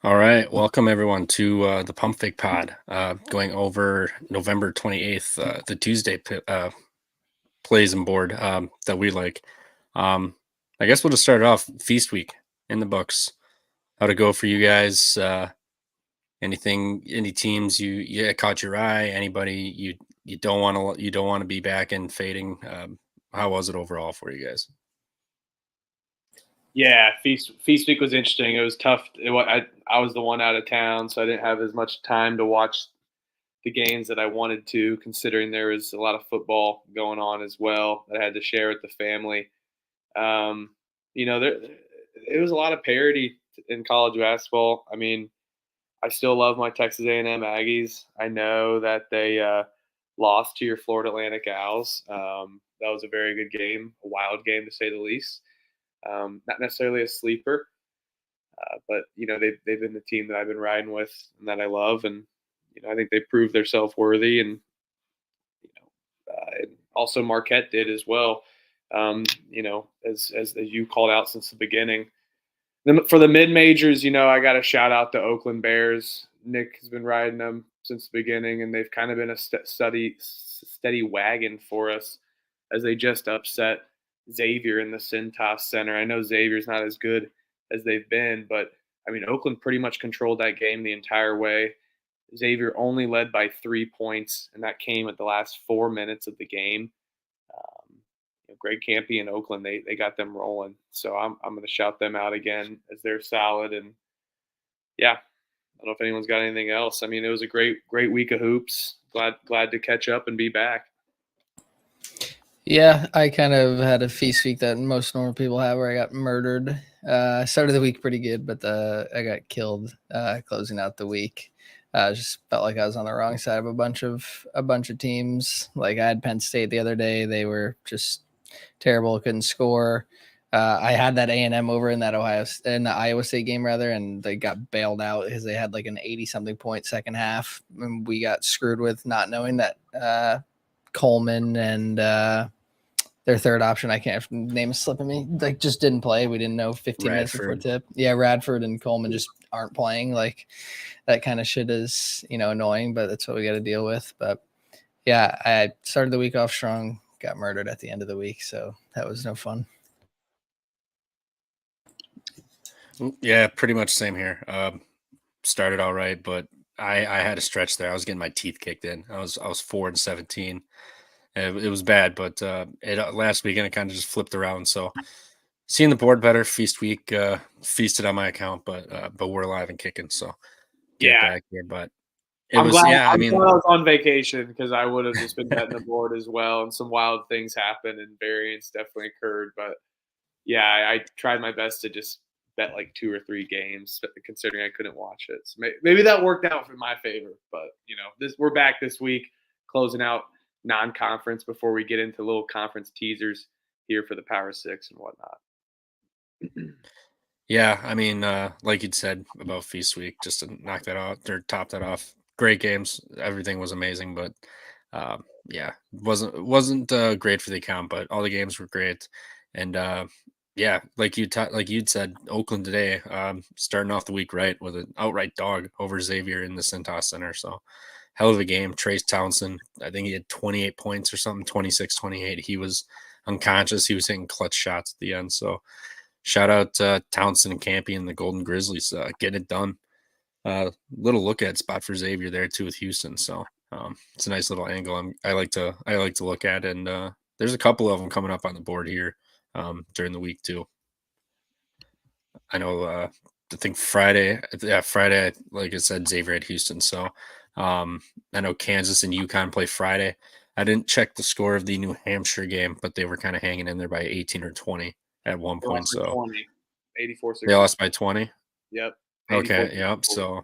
All right, welcome everyone to the Pump Fake Pod. Going over November 28th, the Tuesday plays and board that we like. Um, I guess we'll just start off feast week in the books. How to go for you guys? Any teams caught your eye? Anybody you don't want to be back and fading? How was it overall for you guys? Yeah, feast week was interesting. It was tough. I was the one out of town, so I didn't have as much time to watch the games that I wanted to, considering there was a lot of football going on as well that I had to share with the family. Um, there it was a lot of parity in college basketball. I mean, I still love my Texas A&M Aggies. I know that they lost to your Florida Atlantic Owls. That was a very good game, a wild game to say the least. Not necessarily a sleeper, but they've been the team that I've been riding with and that I love, and I think they proved their self worthy, and also Marquette did as well. As you called out since the beginning. Then for the mid majors, I got to shout out the Oakland Bears. Nick has been riding them since the beginning, and they've kind of been a steady wagon for us as they just upset Xavier in the Cintas Center. I know Xavier's not as good as they've been, but I mean Oakland pretty much controlled that game the entire way. Xavier only led by 3 points, and that came at the last 4 minutes of the game. Greg Campy and Oakland, they got them rolling. So I'm going to shout them out again as they're solid. And yeah, I don't know if anyone's got anything else. I mean, it was a great week of hoops. Glad to catch up and be back. Yeah, I kind of had a feast week that most normal people have where I got murdered. I started the week pretty good, but I got killed closing out the week. Just felt like I was on the wrong side of a bunch of teams. Like I had Penn State the other day; they were just terrible, couldn't score. I had that A&M over in the Iowa State game rather, and they got bailed out because they had like an 80-something point second half, and we got screwed with not knowing that Coleman and their third option, I can't name is slipping me, like just didn't play. We didn't know 15 minutes before tip. Yeah, Radford and Coleman just aren't playing. Like that kind of shit is annoying, but that's what we got to deal with. But yeah, I started the week off strong, got murdered at the end of the week, so that was no fun. Yeah, pretty much same here. Started all right, but I had a stretch there. I was getting my teeth kicked in. I was 4-17. It was bad, but last weekend it kind of just flipped around. So seeing the board better, feast week feasted on my account, but we're alive and kicking. So get back here. But I'm glad I mean, was on vacation because I would have just been betting the board as well, and some wild things happened and variance definitely occurred. But yeah, I tried my best to just bet like 2 or 3 games, considering I couldn't watch it. So maybe that worked out for my favor. But we're back this week, closing out non-conference before we get into little conference teasers here for the Power Six and whatnot. yeah, I mean, like you'd said about Feast Week, just to knock that out or top that off. Great games, everything was amazing, but yeah, wasn't great for the account, but all the games were great, and yeah, like you'd said, Oakland today, starting off the week right with an outright dog over Xavier in the Cintas Center. So hell of a game. Trace Townsend, I think he had 28 points or something, 26, 28. He was unconscious. He was hitting clutch shots at the end. So shout out Townsend and Campy and the Golden Grizzlies getting it done. Little look at spot for Xavier there too with Houston. So it's a nice little angle. I like to look at, and there's a couple of them coming up on the board here during the week too. I know. I think Friday, like I said, Xavier at Houston. So I know Kansas and UConn play Friday. I didn't check the score of the New Hampshire game, but they were kind of hanging in there by 18 or 20 at one point. So 20, 84. They lost by 20. Yep. Okay. Yep. So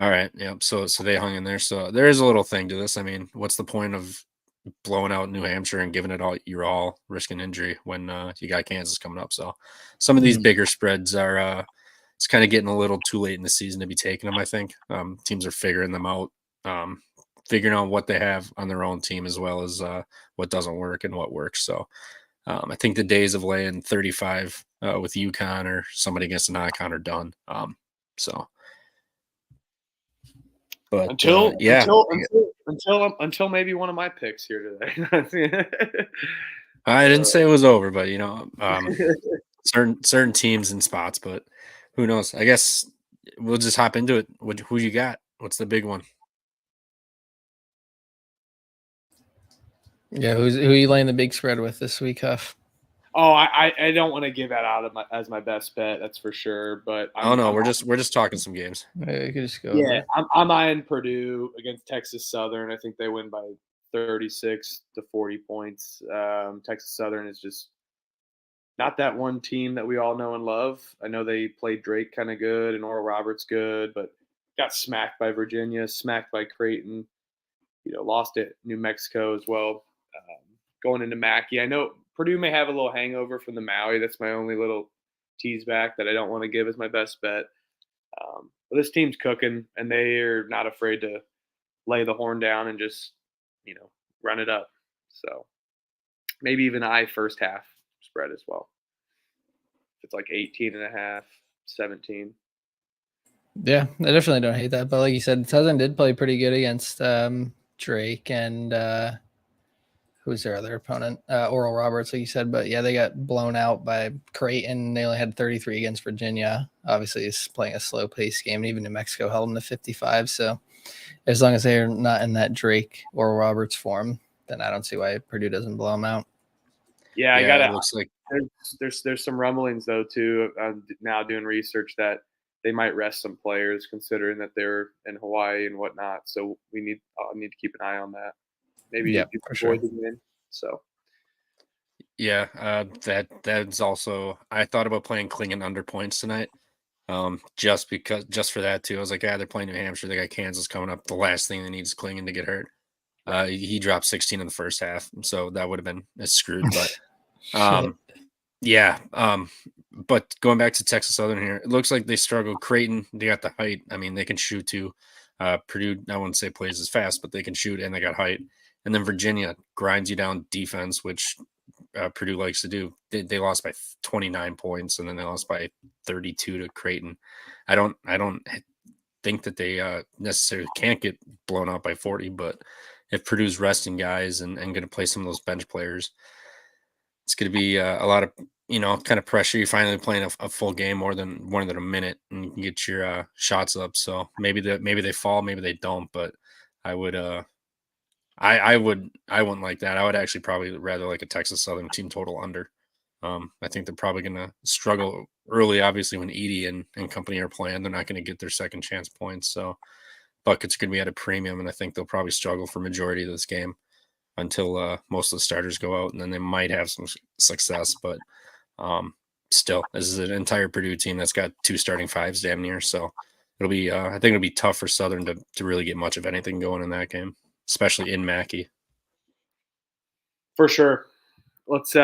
all right. Yep. So they hung in there. So there is a little thing to this. I mean, what's the point of blowing out New Hampshire and giving it all risking injury when you got Kansas coming up? So some of these bigger spreads are it's kind of getting a little too late in the season to be taking them. I think teams are figuring them out, figuring out what they have on their own team as well as what doesn't work and what works. So I think the days of laying 35 with UConn or somebody against a non-con are done. So But until yeah, until maybe one of my picks here today. I didn't say it was over, but certain teams and spots, but who knows? I guess we'll just hop into it. Who you got? What's the big one? Yeah, who you laying the big spread with this week, Huff? Oh, I don't want to give that out as my best bet. That's for sure. But Oh no, we're just talking some games. You could just go. Yeah, I'm eyeing Purdue against Texas Southern. I think they win by 36 to 40 points. Texas Southern is just not that one team that we all know and love. I know they played Drake kind of good and Oral Roberts good, but got smacked by Virginia, smacked by Creighton. Lost at New Mexico as well. Going into Mackey, I know Purdue may have a little hangover from the Maui. That's my only little tease back that I don't want to give as my best bet. But this team's cooking, and they are not afraid to lay the horn down and just, run it up. So maybe even first half spread as well. It's like 18.5, 17. Yeah, I definitely don't hate that. But like you said, Southern did play pretty good against Drake and who's their other opponent? Oral Roberts, like you said. But yeah, they got blown out by Creighton. They only had 33 against Virginia. Obviously, he's playing a slow pace game, and even New Mexico held them to 55. So as long as they're not in that Drake Oral Roberts form, then I don't see why Purdue doesn't blow them out. Yeah, I got It looks like there's some rumblings though too. Now doing research that they might rest some players considering that they're in Hawaii and whatnot. So we need to keep an eye on that. Maybe for sure. Again. So yeah, that's also. I thought about playing Klingon under points tonight. Just for that too. I was like, they're playing New Hampshire. They got Kansas coming up. The last thing they need is Klingon to get hurt. He dropped 16 in the first half, so that would have been screwed. But yeah. But going back to Texas Southern here, it looks like they struggle. Creighton, they got the height. I mean, they can shoot too. Purdue, I wouldn't say plays as fast, but they can shoot and they got height. And then Virginia grinds you down defense, which Purdue likes to do. They lost by 29 points, and then they lost by 32 to Creighton. I don't think that they necessarily can't get blown out by 40, but if Purdue's resting guys and going to play some of those bench players, it's going to be a lot of kind of pressure. You're finally playing a full game more than a minute, and you can get your shots up. So maybe they fall, maybe they don't. But I would I wouldn't like that. I would actually probably rather like a Texas Southern team total under. I think they're probably going to struggle early. Obviously, when Edie and company are playing, they're not going to get their second chance points. So buckets are going to be at a premium, and I think they'll probably struggle for majority of this game until most of the starters go out, and then they might have some success. But still, this is an entire Purdue team that's got 2 starting fives damn near. So it'll be I think it'll be tough for Southern to really get much of anything going in that game, especially in Mackey. for sure. Let's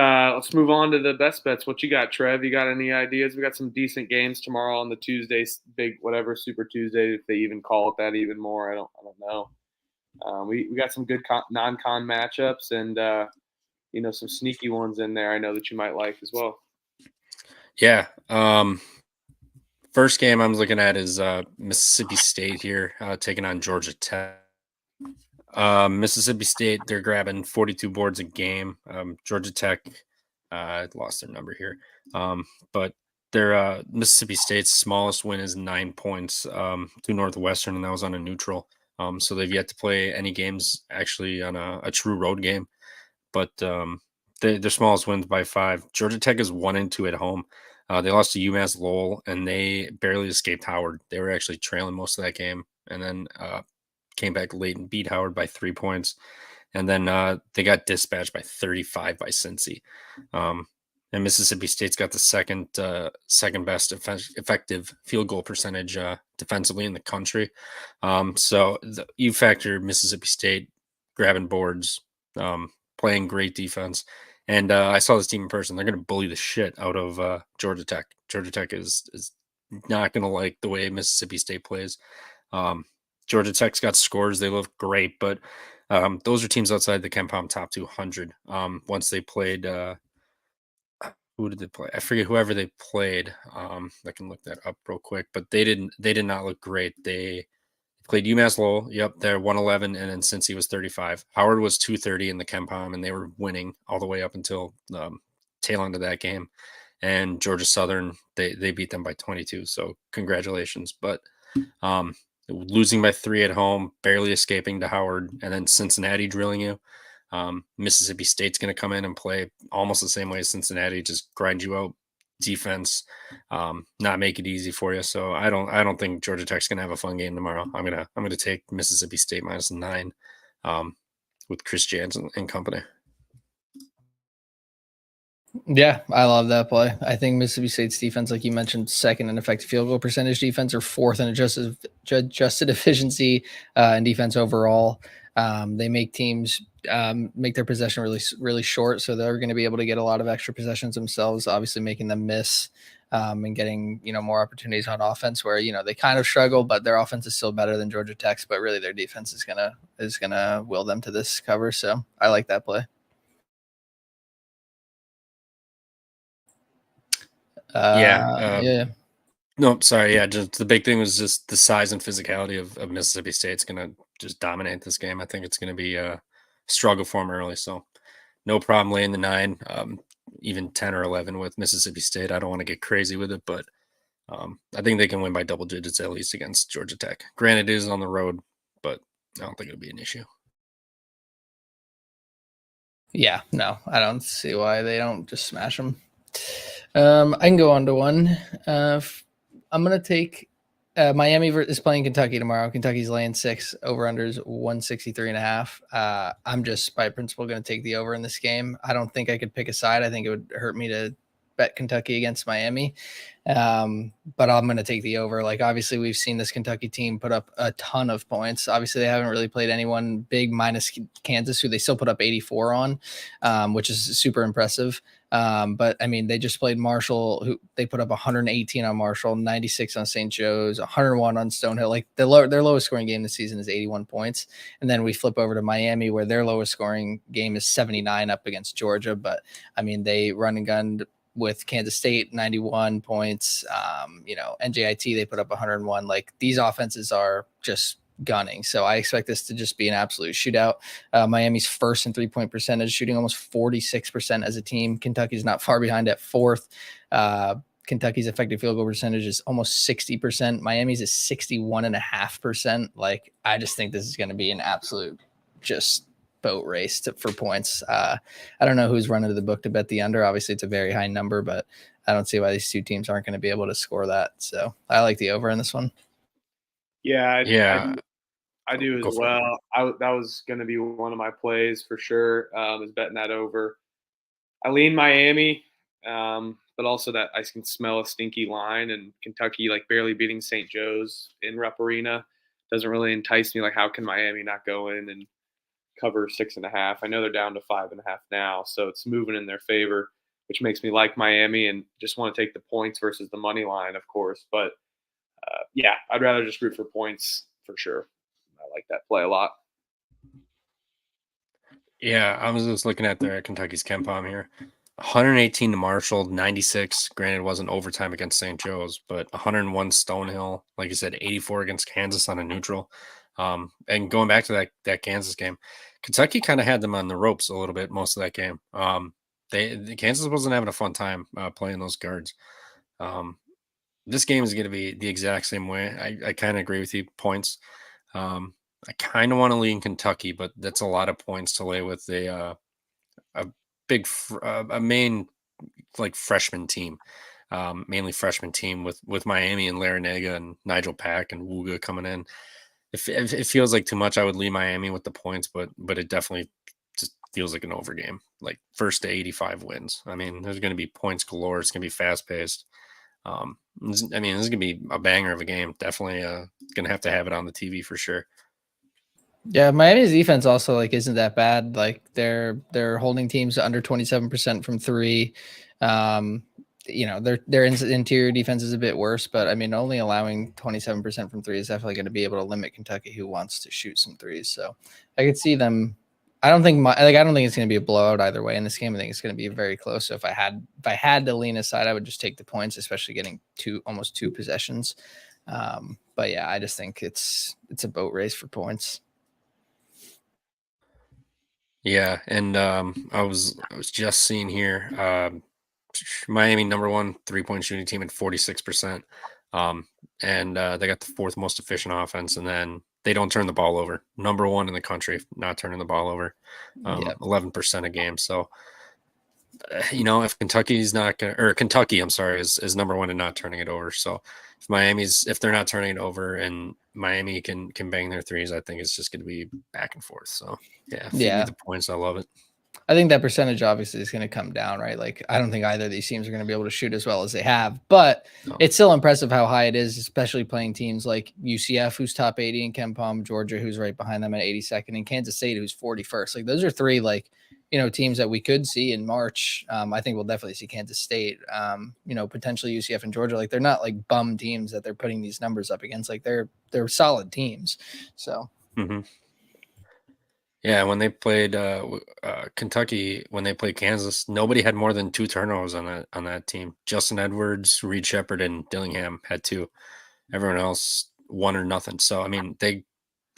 move on to the best bets. What you got, Trev? You got any ideas? We got some decent games tomorrow on the Tuesday, big whatever Super Tuesday, if they even call it that even more. I don't know. We got some good non-con matchups and some sneaky ones in there. I know that you might like as well. Yeah. First game I'm looking at is Mississippi State here taking on Georgia Tech. Mississippi State, they're grabbing 42 boards a game. Georgia Tech, I lost their number here. But their Mississippi State's smallest win is 9 points to Northwestern, and that was on a neutral. So they've yet to play any games actually on a true road game. But their smallest wins by 5. Georgia Tech is 1-2 at home. They lost to UMass Lowell, and they barely escaped Howard. They were actually trailing most of that game, and then came back late and beat Howard by 3 points. And then they got dispatched by 35 by Cincy. And Mississippi State's got the second best effective field goal percentage defensively in the country. So you factor Mississippi State grabbing boards, playing great defense. And I saw this team in person. They're going to bully the shit out of Georgia Tech. Georgia Tech is not going to like the way Mississippi State plays. Georgia Tech's got scores. They look great, but those are teams outside the KenPom top 200. Once they played, who did they play? I forget whoever they played. I can look that up real quick, but they did not look great. They Played UMass Lowell. Yep, they're 111, and then Cincy was 35. Howard was 230 in the Ken Palm, and they were winning all the way up until tail end of that game. And Georgia Southern, they beat them by 22. So congratulations. But losing by 3 at home, barely escaping to Howard, and then Cincinnati drilling you. Mississippi State's going to come in and play almost the same way as Cincinnati, just grind you out defense, not make it easy for you. So I don't think Georgia Tech's going to have a fun game tomorrow. I'm gonna take Mississippi State -9 with Chris Jansen and company. Yeah, I love that play. I think Mississippi State's defense, like you mentioned, second in effective field goal percentage defense, or fourth in adjusted efficiency and defense overall. They make teams make their possession really short, so they're going to be able to get a lot of extra possessions themselves, obviously making them miss and getting more opportunities on offense where they kind of struggle, but their offense is still better than Georgia Tech's. But really, their defense is gonna will them to this cover. So I like that play. Yeah. No, sorry. Yeah, just the big thing was just the size and physicality of Mississippi State's going to just dominate this game. I think it's going to be a struggle for them early. So no problem laying the 9, even 10 or 11 with Mississippi State. I don't want to get crazy with it, but I think they can win by double digits at least against Georgia Tech. Granted, it is on the road, but I don't think it'll be an issue. Yeah, no, I don't see why they don't just smash them. I can go on to one. I'm going to take Miami is playing Kentucky tomorrow. Kentucky's laying 6, over-unders 163.5. I'm just by principle going to take the over in this game. I don't think I could pick a side. I think it would hurt me to bet Kentucky against Miami. But I'm going to take the over. Like, obviously, we've seen this Kentucky team put up a ton of points. Obviously, they haven't really played anyone big minus Kansas, who they still put up 84 on, which is super impressive. But I mean, they just played Marshall, who they put up 118 on Marshall, 96 on St. Joe's, 101 on Stonehill. Like their lowest scoring game this season is 81 points. And then we flip over to Miami, where their lowest scoring game is 79 up against Georgia. But I mean, they run and gunned with Kansas State, 91 points. NJIT, they put up 101. Like, these offenses are just gunning. So I expect this to just be an absolute shootout. Miami's first in 3-point percentage, shooting almost 46% as a team. Kentucky's not far behind at 4th. Kentucky's effective field goal percentage is almost 60%. Miami's is 61.5%. Like, I just think this is going to be an absolute just boat race for points. I don't know who's running to the book to bet the under. Obviously, it's a very high number, but I don't see why these two teams aren't going to be able to score that. So I like the over in this one. Yeah, I do as well. That was going to be one of my plays for sure, is betting that over. I lean Miami, but also that I can smell a stinky line, and Kentucky like barely beating St. Joe's in Rupp Arena doesn't really entice me. Like, how can Miami not go in and cover 6.5? I know they're down to 5.5 now, so it's moving in their favor, which makes me like Miami and just want to take the points versus the money line, of course. But yeah, I'd rather just root for points for sure. I like that play a lot. Yeah, I was just looking at their Kentucky's Ken Palm here. 118 to Marshall, 96. Granted, it wasn't overtime against St. Joe's, but 101 Stonehill. Like you said, 84 against Kansas on a neutral. And going back to that Kansas game, Kentucky kind of had them on the ropes a little bit most of that game. Kansas wasn't having a fun time playing those guards. This game is going to be the exact same way. I kind of agree with you. Points. I kind of want to lean Kentucky, but that's a lot of points to lay with a main like freshman team, mainly freshman team with Miami and Larinaga and Nigel Pack and Wooga coming in. It feels like too much. I would lean Miami with the points, but it definitely just feels like an over game. Like, first to 85 wins. I mean, there's going to be points galore. It's going to be fast paced. I mean, this is going to be a banger of a game. Definitely going to have it on the TV for sure. Yeah, Miami's defense also isn't that bad. Like, they're holding teams under 27% from 3. Their interior defense is a bit worse, but I mean, only allowing 27% from 3 is definitely going to be able to limit Kentucky, who wants to shoot some threes. So I could see them. I don't think it's going to be a blowout either way in this game. I think it's going to be very close. So if I had to lean aside, I would just take the points, especially getting almost 2 possessions. But yeah, I just think it's a boat race for points. Yeah, and I was just seeing here, Miami #1 3-point shooting team at 46%, and they got the fourth most efficient offense, and then they don't turn the ball over. #1 in the country, not turning the ball over, Yeah. 11% a game. So if Kentucky's not going to, or Kentucky, I'm sorry, is #1 and not turning it over. So if they're not turning it over and Miami can bang their threes, I think it's just going to be back and forth. So yeah, feed me the points. I love it. I think that percentage obviously is going to come down, right? Like, I don't think either of these teams are going to be able to shoot as well as they have, but it's still impressive how high it is, especially playing teams like UCF, who's top 80 in KenPom, Georgia, who's right behind them at 82nd, and Kansas State, who's 41st. Like, those are three, like, teams that we could see in March. I think we'll definitely see Kansas State, potentially UCF and Georgia. Like, they're not like bum teams that they're putting these numbers up against. Like, they're solid teams. So. Mm-hmm. Yeah, when they played Kentucky, when they played Kansas, nobody had more than 2 turnovers on that team. Justin Edwards, Reed Shepherd, and Dillingham had 2. Everyone else 1 or nothing. So I mean, they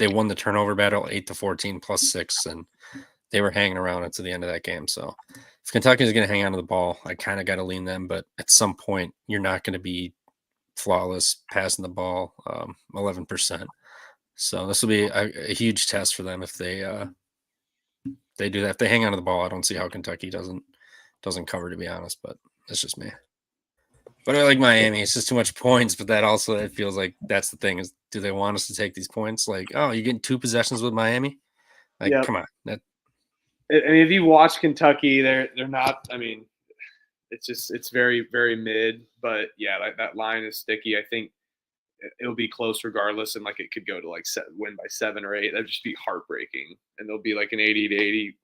won the turnover battle 8-14 plus 6, and they were hanging around until the end of that game. So if Kentucky is going to hang on to the ball, I kind of got to lean them. But at some point, you're not going to be flawless passing the ball 11%. So this will be a huge test for them if they do that. If they hang on to the ball, I don't see how Kentucky doesn't cover, to be honest. But that's just me. But I like Miami. It's just too much points. But that also, it feels like that's the thing, is do they want us to take these points? Like, oh, you're getting 2 possessions with Miami? Like, come on. I mean, if you watch Kentucky, they're not. I mean, it's very, very mid. But yeah, that line is sticky. I think it'll be close regardless, and like it could go to like win by 7 or 8. That'd just be heartbreaking, and there'll be like an 80-88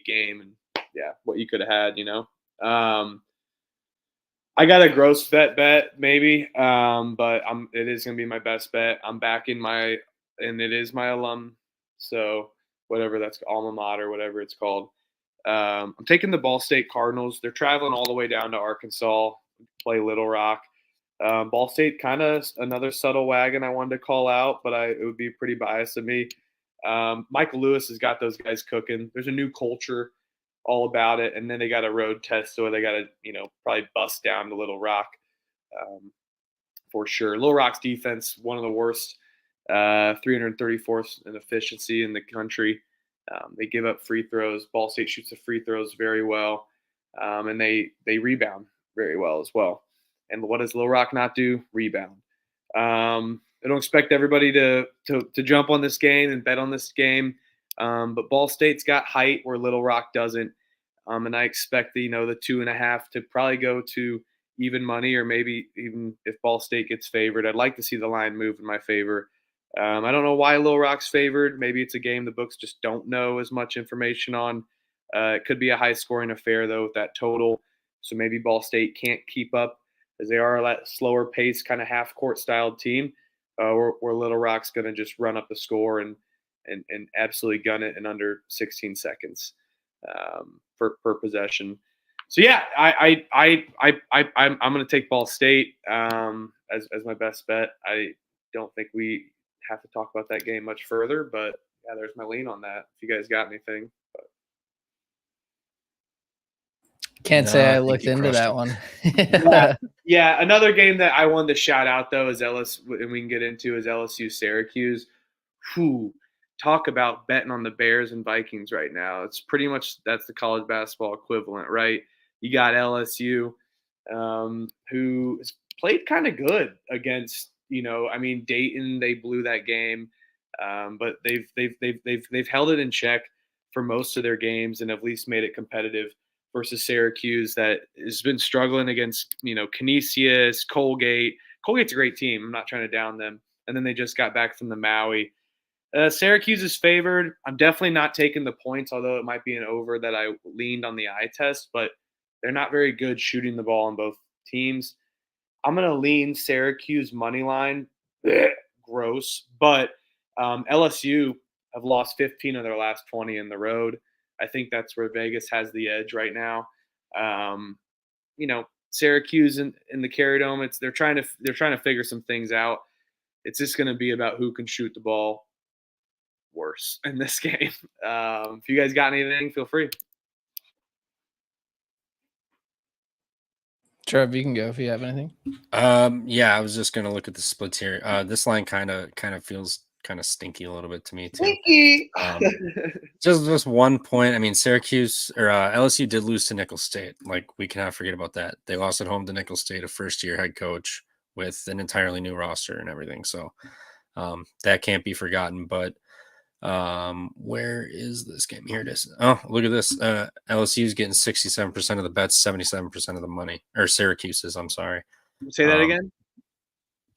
game, and yeah, what you could have had. I got a gross bet maybe, but it is gonna be my best bet. I'm backing and it is my alum, so whatever that's alma mater, whatever it's called. I'm taking the Ball State Cardinals. They're traveling all the way down to Arkansas, play Little Rock. Ball State, kind of another subtle wagon I wanted to call out, but it would be pretty biased of me. Michael Lewis has got those guys cooking. There's a new culture all about it, and then they got a road test, so they got to probably bust down to Little Rock for sure. Little Rock's defense, one of the worst, 334th in efficiency in the country. They give up free throws. Ball State shoots the free throws very well, and they rebound very well as well. And what does Little Rock not do? Rebound. I don't expect everybody to jump on this game and bet on this game, but Ball State's got height where Little Rock doesn't, and I expect the 2.5 to probably go to even money, or maybe even if Ball State gets favored. I'd like to see the line move in my favor. I don't know why Little Rock's favored. Maybe it's a game the books just don't know as much information on. It could be a high-scoring affair, though, with that total. So maybe Ball State can't keep up, as they are a slower pace, kind of half-court styled team, where Little Rock's going to just run up the score and absolutely gun it in under 16 seconds per possession. So yeah, I'm going to take Ball State as my best bet. I don't think we have to talk about that game much further, but yeah, there's my lean on that. If you guys got anything. Can't say I looked into that one. Yeah, another game that I wanted to shout out though is LSU, and we can get into, is LSU Syracuse. Talk about betting on the Bears and Vikings right now. It's pretty much, that's the college basketball equivalent, right? You got LSU, who has played kind of good against, Dayton. They blew that game, but they've held it in check for most of their games and at least made it competitive, versus Syracuse that has been struggling against, Canisius, Colgate. Colgate's a great team. I'm not trying to down them. And then they just got back from the Maui. Syracuse is favored. I'm definitely not taking the points, although it might be an over that I leaned on the eye test, but they're not very good shooting the ball on both teams. I'm going to lean Syracuse money line. Gross. But LSU have lost 15 of their last 20 in the road. I think that's where Vegas has the edge right now. Syracuse in the Carrier Dome, they're trying to figure some things out. it's just going to be about who can shoot the ball worse in this game. If you guys got anything, feel free. Trev, you can go if you have anything. Yeah, I was just gonna look at the splits here. This line kind of feels kind of stinky a little bit to me too. Stinky. Just 1 point. I mean, Syracuse or LSU did lose to Nicholls State. Like, we cannot forget about that. They lost at home to Nicholls State, a first-year head coach with an entirely new roster and everything. So that can't be forgotten. But where is this game? Here it is. Oh, look at this. LSU is getting 67% of the bets, 77% of the money. Or Syracuse is, I'm sorry. Say that again.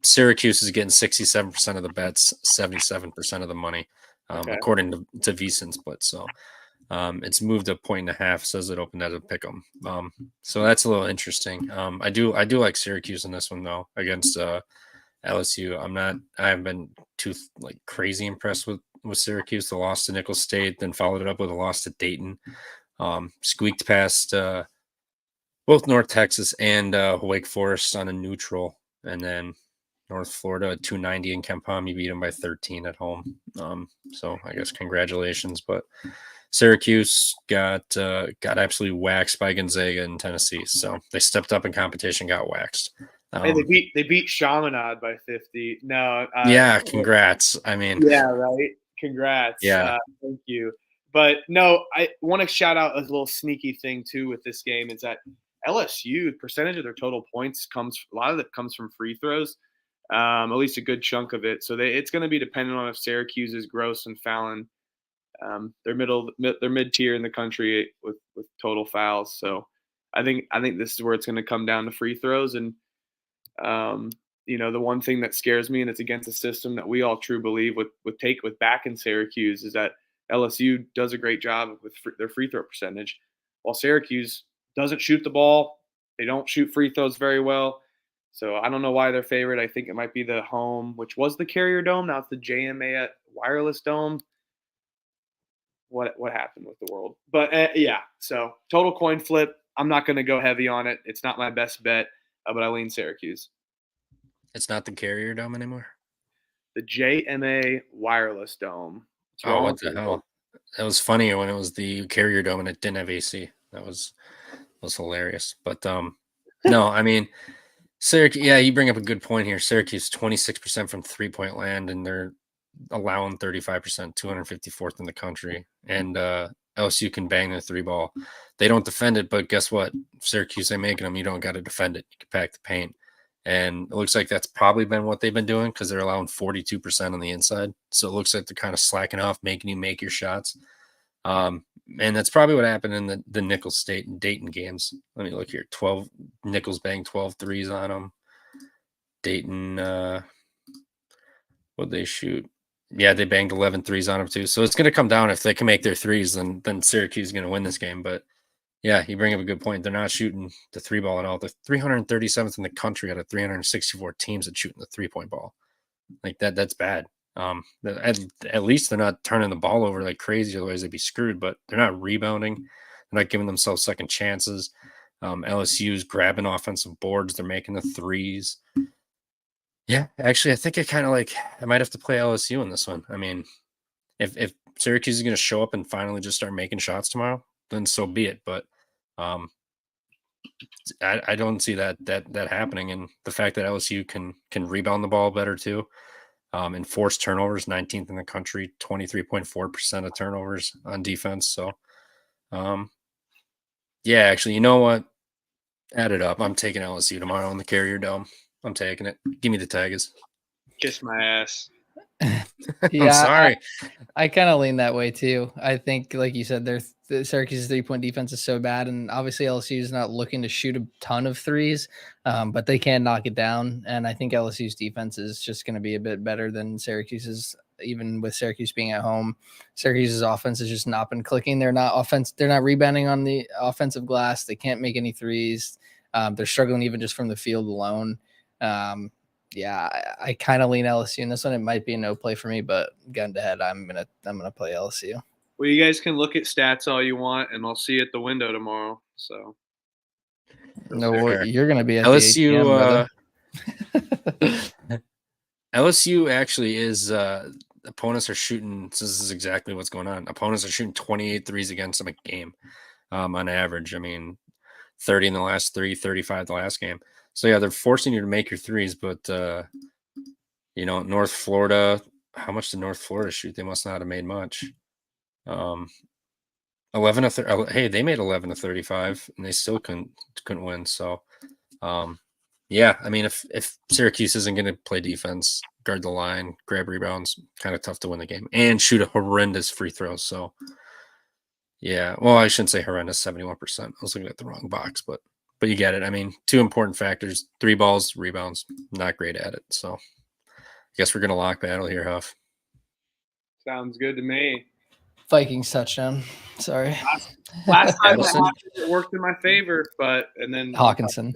Syracuse is getting 67% of the bets, 77% of the money, according to VSiN split. So it's moved a 1.5. Says it opened as a pick 'em. So that's a little interesting. I do like Syracuse in this one though against LSU. I haven't been too like crazy impressed with Syracuse. The loss to Nicholls State, then followed it up with a loss to Dayton. Squeaked past both North Texas and Wake Forest on a neutral, and then North Florida at 290 in Kempom. You beat them by 13 at home. So I guess congratulations. But Syracuse got absolutely waxed by Gonzaga in Tennessee. So they stepped up in competition, got waxed. Hey, they beat Chaminade by 50. No. Yeah, congrats. I mean, yeah, right. Congrats. Yeah. Thank you. But no, I want to shout out a little sneaky thing too with this game is that LSU percentage of their total points a lot of it comes from free throws, at least a good chunk of it. So it's going to be dependent on if Syracuse is gross and fouling. They're mid tier in the country with total fouls. So I think this is where it's going to come down to free throws. And the one thing that scares me, and it's against the system that we all true believe with back in Syracuse, is that LSU does a great job with their free throw percentage, while Syracuse doesn't shoot the ball. They don't shoot free throws very well. So I don't know why they're favored. I think it might be the home, which was the Carrier Dome. Now it's the JMA Wireless Dome. What happened with the world? But yeah, so total coin flip. I'm not going to go heavy on it. It's not my best bet, but I lean Syracuse. It's not the Carrier Dome anymore? The JMA Wireless Dome. Oh, what the hell? It was funnier when it was the Carrier Dome and it didn't have AC. That was hilarious. But no, I mean, Syracuse, yeah, you bring up a good point here. Syracuse 26% from 3-point land, and they're allowing 35%, 254th in the country. And LSU can bang the three ball. They don't defend it, but guess what? Syracuse ain't making them. You don't got to defend it. You can pack the paint. And it looks like that's probably been what they've been doing because they're allowing 42% on the inside. So it looks like they're kind of slacking off, making you make your shots. And that's probably what happened in the Nicholls State and Dayton games. Let me look here. Nicholls banged 12 threes on them. Dayton, what'd they shoot? Yeah, they banged 11 threes on them too. So it's going to come down. If they can make their threes, then Syracuse is going to win this game. But yeah, you bring up a good point. They're not shooting the three ball at all. They're 337th in the country out of 364 teams that shooting the 3-point ball. Like that's bad. At least they're not turning the ball over like crazy. Otherwise they'd be screwed, but they're not rebounding. They're not giving themselves second chances. LSU's grabbing offensive boards. They're making the threes. Yeah, actually, I think I might have to play LSU in this one. I mean, if Syracuse is going to show up and finally just start making shots tomorrow, then so be it. But I don't see that happening. And the fact that LSU can rebound the ball better too, and force turnovers, 19th in the country, 23.4% of turnovers on defense. So, yeah, actually, you know what? Add it up. I'm taking LSU tomorrow in the Carrier Dome. I'm taking it. Give me the Tigers. Kiss my ass. Yeah, I'm sorry. I kind of lean that way too. I think, like you said, the Syracuse's 3-point defense is so bad, and obviously LSU is not looking to shoot a ton of threes, but they can knock it down. And I think LSU's defense is just going to be a bit better than Syracuse's, even with Syracuse being at home. Syracuse's offense has just not been clicking. They're not rebounding on the offensive glass. They can't make any threes. They're struggling even just from the field alone. Yeah, I kind of lean LSU in this one. It might be a no play for me, but gun to head, I'm gonna play LSU. Well, you guys can look at stats all you want, and I'll see you at the window tomorrow. So, no, you're gonna be at LSU. the ATM, LSU actually is opponents are shooting. So this is exactly what's going on. Opponents are shooting 28 threes against them a game on average. I mean, 30 in the last 35 the last game. So yeah, they're forcing you to make your threes, but North Florida, how much did North Florida shoot? They must not have made much. 11 to hey, they made 11 to 35 and they still couldn't win. So yeah, I mean, if Syracuse isn't going to play defense, guard the line, grab rebounds, kind of tough to win the game and shoot a horrendous free throw. So yeah, well, I shouldn't say horrendous, 71%. I was looking at the wrong box, but you get it. I mean, two important factors: 3 balls, rebounds. Not great at it. So I guess we're going to lock battle here, Huff. Sounds good to me. Vikings touchdown. Sorry. Last time it worked in my favor, and then Hawkinson.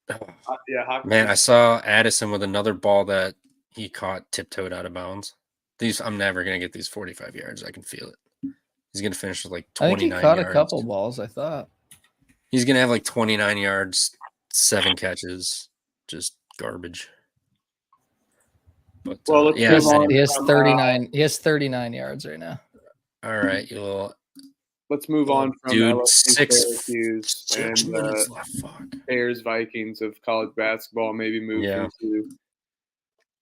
Yeah, Hawkinson. Man, I saw Addison with another ball that he caught tiptoed out of bounds. I'm never going to get these 45 yards. I can feel it. He's going to finish with like 29 yards. I think he caught a couple balls, I thought. He's going to have like 29 yards, 7 catches, just garbage. But, well, he has 39. He has 39 yards right now. All right, let's move on from Syracuse and Bears Vikings of college basketball. Maybe move into.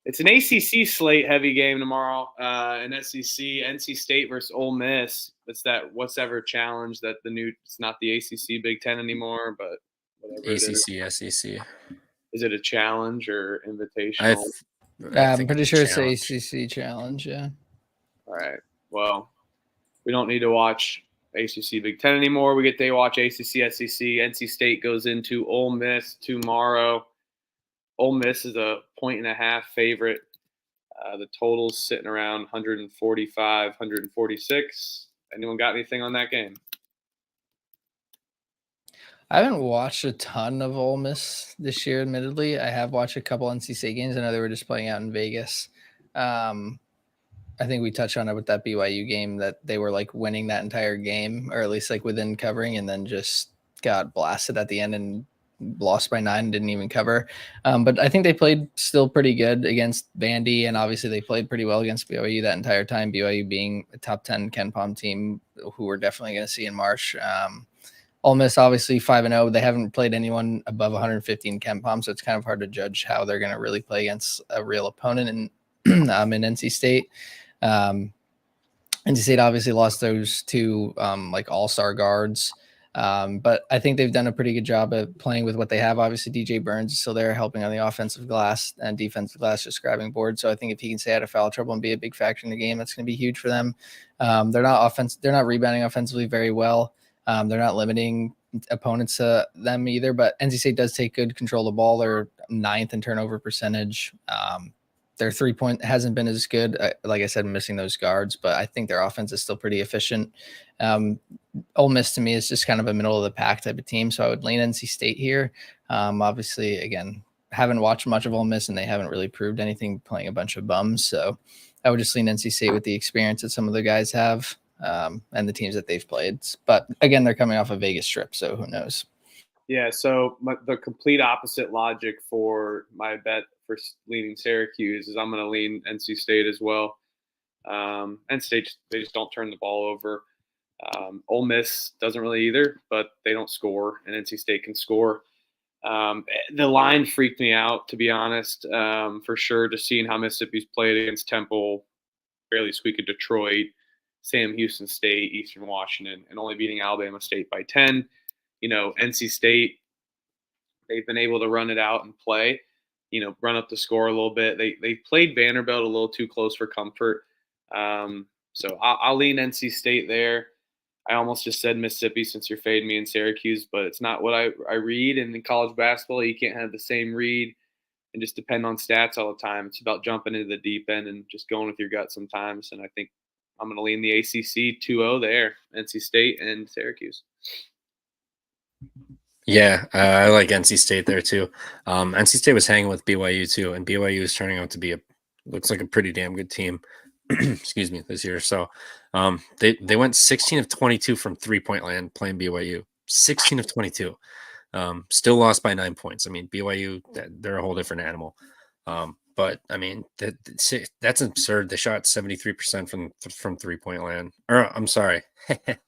It's an ACC slate heavy game tomorrow. An SEC, NC State versus Ole Miss. It's that what's ever challenge that it's not the ACC Big Ten anymore, but whatever. ACC, SEC. Is it a challenge or invitational? I'm pretty sure it's ACC challenge. Yeah. All right. Well, we don't need to watch ACC Big Ten anymore. We get to watch ACC, SEC. NC State goes into Ole Miss tomorrow. Ole Miss is a 1.5 favorite. The total's sitting around 145, 146. Anyone got anything on that game? I haven't watched a ton of Ole Miss this year, admittedly. I have watched a couple NC State games. I know they were just playing out in Vegas. I think we touched on it with that BYU game that they were like winning that entire game, or at least like within covering, and then just got blasted at the end and lost by 9 and didn't even cover. But I think they played still pretty good against Vandy, and obviously they played pretty well against BYU that entire time, BYU being a top 10 Ken Pom team who we're definitely going to see in March. Ole Miss, obviously 5-0. They haven't played anyone above 115 Ken Pom, so it's kind of hard to judge how they're going to really play against a real opponent in NC State. NC State obviously lost those two like all-star guards. But I think they've done a pretty good job at playing with what they have. Obviously, DJ Burns is still there helping on the offensive glass and defensive glass, just grabbing boards. So I think if he can stay out of foul trouble and be a big factor in the game, that's going to be huge for them. They're not rebounding offensively very well. They're not limiting opponents to them either, but NC State does take good control of the ball. They're 9th in turnover percentage. Their 3-point hasn't been as good. Like I said, missing those guards, but I think their offense is still pretty efficient. Ole Miss to me is just kind of a middle of the pack type of team. So I would lean NC State here. Obviously, again, haven't watched much of Ole Miss and they haven't really proved anything playing a bunch of bums. So I would just lean NC State with the experience that some of the guys have and the teams that they've played. But again, they're coming off a Vegas trip, so who knows? Yeah, so the complete opposite logic for my bet for leaning Syracuse is I'm going to lean NC State as well. NC State, they just don't turn the ball over. Ole Miss doesn't really either, but they don't score, and NC State can score. The line freaked me out, to be honest, for sure, just seeing how Mississippi's played against Temple, barely squeaking Detroit, Sam Houston State, Eastern Washington, and only beating Alabama State by 10. NC State, they've been able to run it out and play, run up the score a little bit. They played Vanderbilt a little too close for comfort. So I'll lean NC State there. I almost just said Mississippi since you're fading me in Syracuse, but it's not what I read. And in college basketball, you can't have the same read and just depend on stats all the time. It's about jumping into the deep end and just going with your gut sometimes. And I think I'm going to lean the ACC 2-0 there, NC State and Syracuse. Yeah, I like NC State there too. NC State was hanging with BYU too, and BYU is turning out to be looks like a pretty damn good team. Excuse me, this year. So they went 16 of 22 from 3-point land playing BYU. 16 of 22. Still lost by 9 points. I mean, BYU, they're a whole different animal. But I mean, that's absurd. They shot 73% from 3-point land. Or I'm sorry,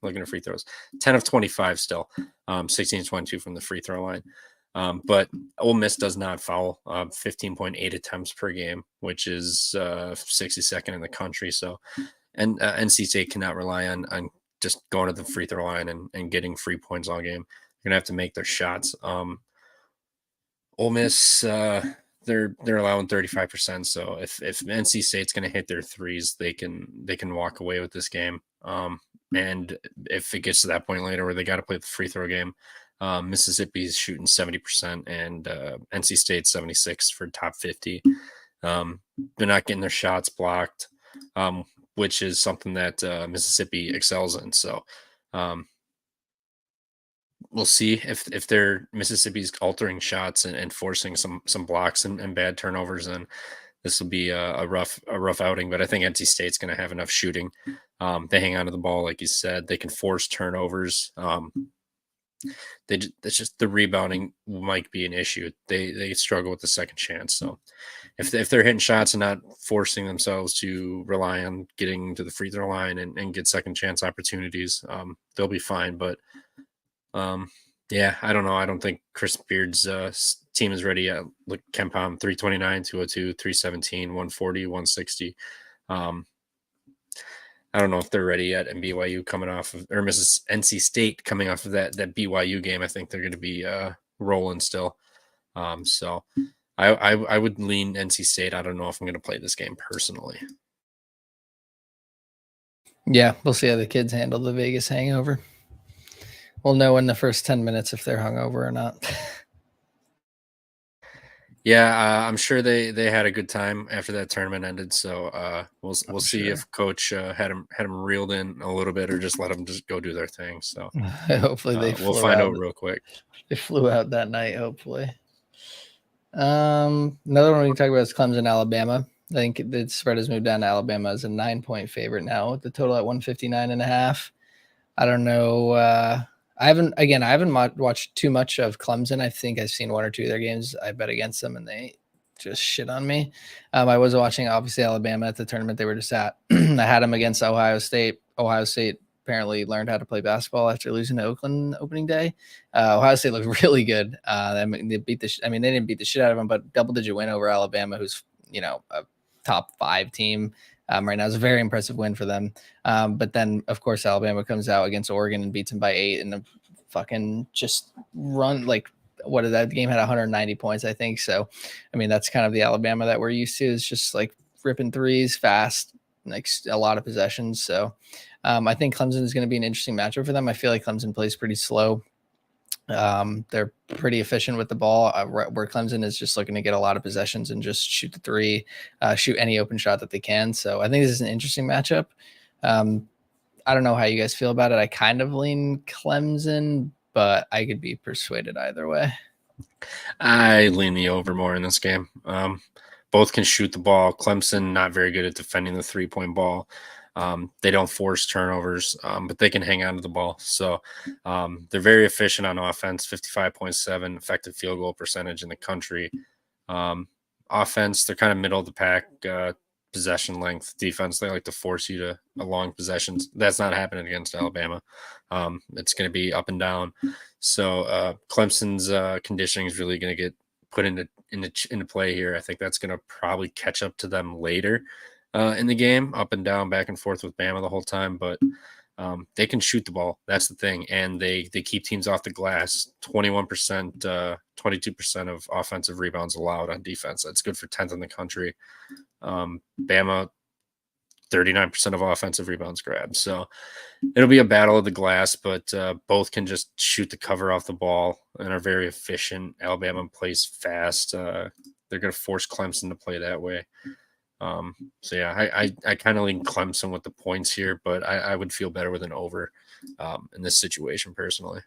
looking at free throws, 10 of 25 still, 16 to 22 from the free throw line. But Ole Miss does not foul, 15.8 attempts per game, which is 62nd in the country. So, and NC State cannot rely on just going to the free throw line and getting free points all game. They're gonna have to make their shots. Ole Miss, they're allowing 35%. So if NC State's going to hit their threes, they can walk away with this game. And if it gets to that point later where they got to play the free throw game, Mississippi's shooting 70% and NC State 76 for top 50. They're not getting their shots blocked, which is something that Mississippi excels in. So we'll see if they're Mississippi's altering shots and forcing some blocks and bad turnovers. Then this will be a rough outing. But I think NC State's going to have enough shooting. They hang on to the ball, like you said. They can force turnovers. It's just the rebounding might be an issue. They struggle with the second chance. So if they're hitting shots and not forcing themselves to rely on getting to the free throw line and get second chance opportunities, they'll be fine. But yeah, I don't know. I don't think Chris Beard's team is ready yet. Look, KenPom 329, 202, 317, 140, 160. I don't know if they're ready yet. And BYU coming off of, or NC State coming off of that BYU game, I think they're going to be rolling still. So I would lean NC State. I don't know if I'm going to play this game personally. Yeah, we'll see how the kids handle the Vegas hangover. We'll know in the first 10 minutes if they're hungover or not. Yeah, I'm sure they had a good time after that tournament ended. So we'll see if Coach had them reeled in a little bit or just let them just go do their thing. So hopefully we'll find out real quick. They flew out that night. Hopefully. Another one we can talk about is Clemson, Alabama. I think the spread has moved down to Alabama as a 9-point favorite now, with the total at 159.5. I don't know. I haven't watched too much of Clemson. I think I've seen one or two of their games. I bet against them and they just shit on me. I was watching obviously Alabama at the tournament they were just at. I had them against Ohio State. Ohio State apparently learned how to play basketball after losing to Oakland opening day. Ohio State looked really good. They didn't beat the shit out of them, but double-digit win over Alabama, who's a top 5 team. Right now is a very impressive win for them. But then, of course, Alabama comes out against Oregon and beats them by 8 and fucking just run like what did that game had 190 points, I think. So, I mean, that's kind of the Alabama that we're used to. Is just like ripping threes fast, like a lot of possessions. So, I think Clemson is going to be an interesting matchup for them. I feel like Clemson plays pretty slow. They're pretty efficient with the ball, where Clemson is just looking to get a lot of possessions and just shoot the three, shoot any open shot that they can. So I think this is an interesting matchup. I don't know how you guys feel about it. I kind of lean Clemson, but I could be persuaded either way. I lean the over more in this game. Both can shoot the ball. Clemson not very good at defending the 3-point ball. They don't force turnovers, but they can hang on to the ball. So they're very efficient on offense, 55.7 effective field goal percentage in the country. Offense, they're kind of middle of the pack, possession length. Defense, they like to force you to long possessions. That's not happening against Alabama. It's going to be up and down. So Clemson's conditioning is really going to get put into play here. I think that's going to probably catch up to them later in the game, up and down, back and forth with Bama the whole time. But they can shoot the ball. That's the thing. And they keep teams off the glass. 21%, 22% of offensive rebounds allowed on defense. That's good for 10th in the country. Bama, 39% of offensive rebounds grabbed. So it'll be a battle of the glass, but both can just shoot the cover off the ball and are very efficient. Alabama plays fast. They're going to force Clemson to play that way. So yeah, I kind of lean Clemson with the points here, but I would feel better with an over in this situation personally.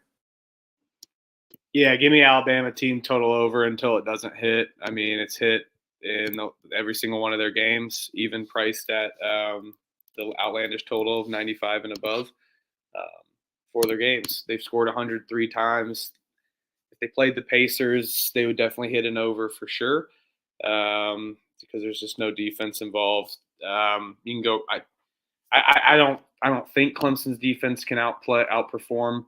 Yeah, give me Alabama team total over until it doesn't hit. I mean, it's hit in every single one of their games, even priced at the outlandish total of 95 and above for their games. They've scored 103 times. If they played the Pacers, they would definitely hit an over for sure. because there's just no defense involved. You can go. I don't think Clemson's defense can outperform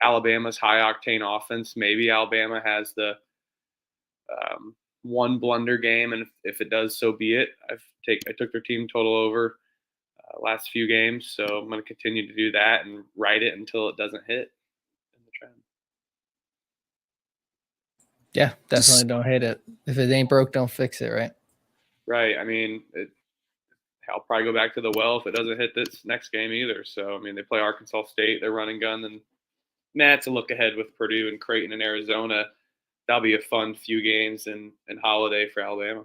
Alabama's high octane offense. Maybe Alabama has the one blunder game, and if it does, so be it. I took their team total over last few games, so I'm going to continue to do that and ride it until it doesn't hit in the trend. Yeah, definitely don't hate it. If it ain't broke, don't fix it, right? Right. I mean, I'll probably go back to the well if it doesn't hit this next game either. So, I mean, they play Arkansas State, they're running gun, and it's a look ahead with Purdue and Creighton and Arizona. That'll be a fun few games and holiday for Alabama.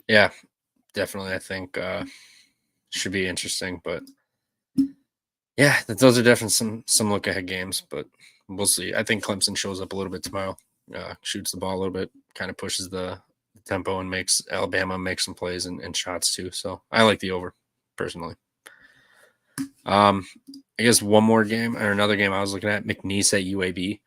Yeah, definitely. I think should be interesting, but yeah, those are definitely some look ahead games, but we'll see. I think Clemson shows up a little bit tomorrow, shoots the ball a little bit, kind of pushes the tempo and makes Alabama make some plays and shots too. So I like the over personally. I guess one more game or another game I was looking at, McNeese at UAB.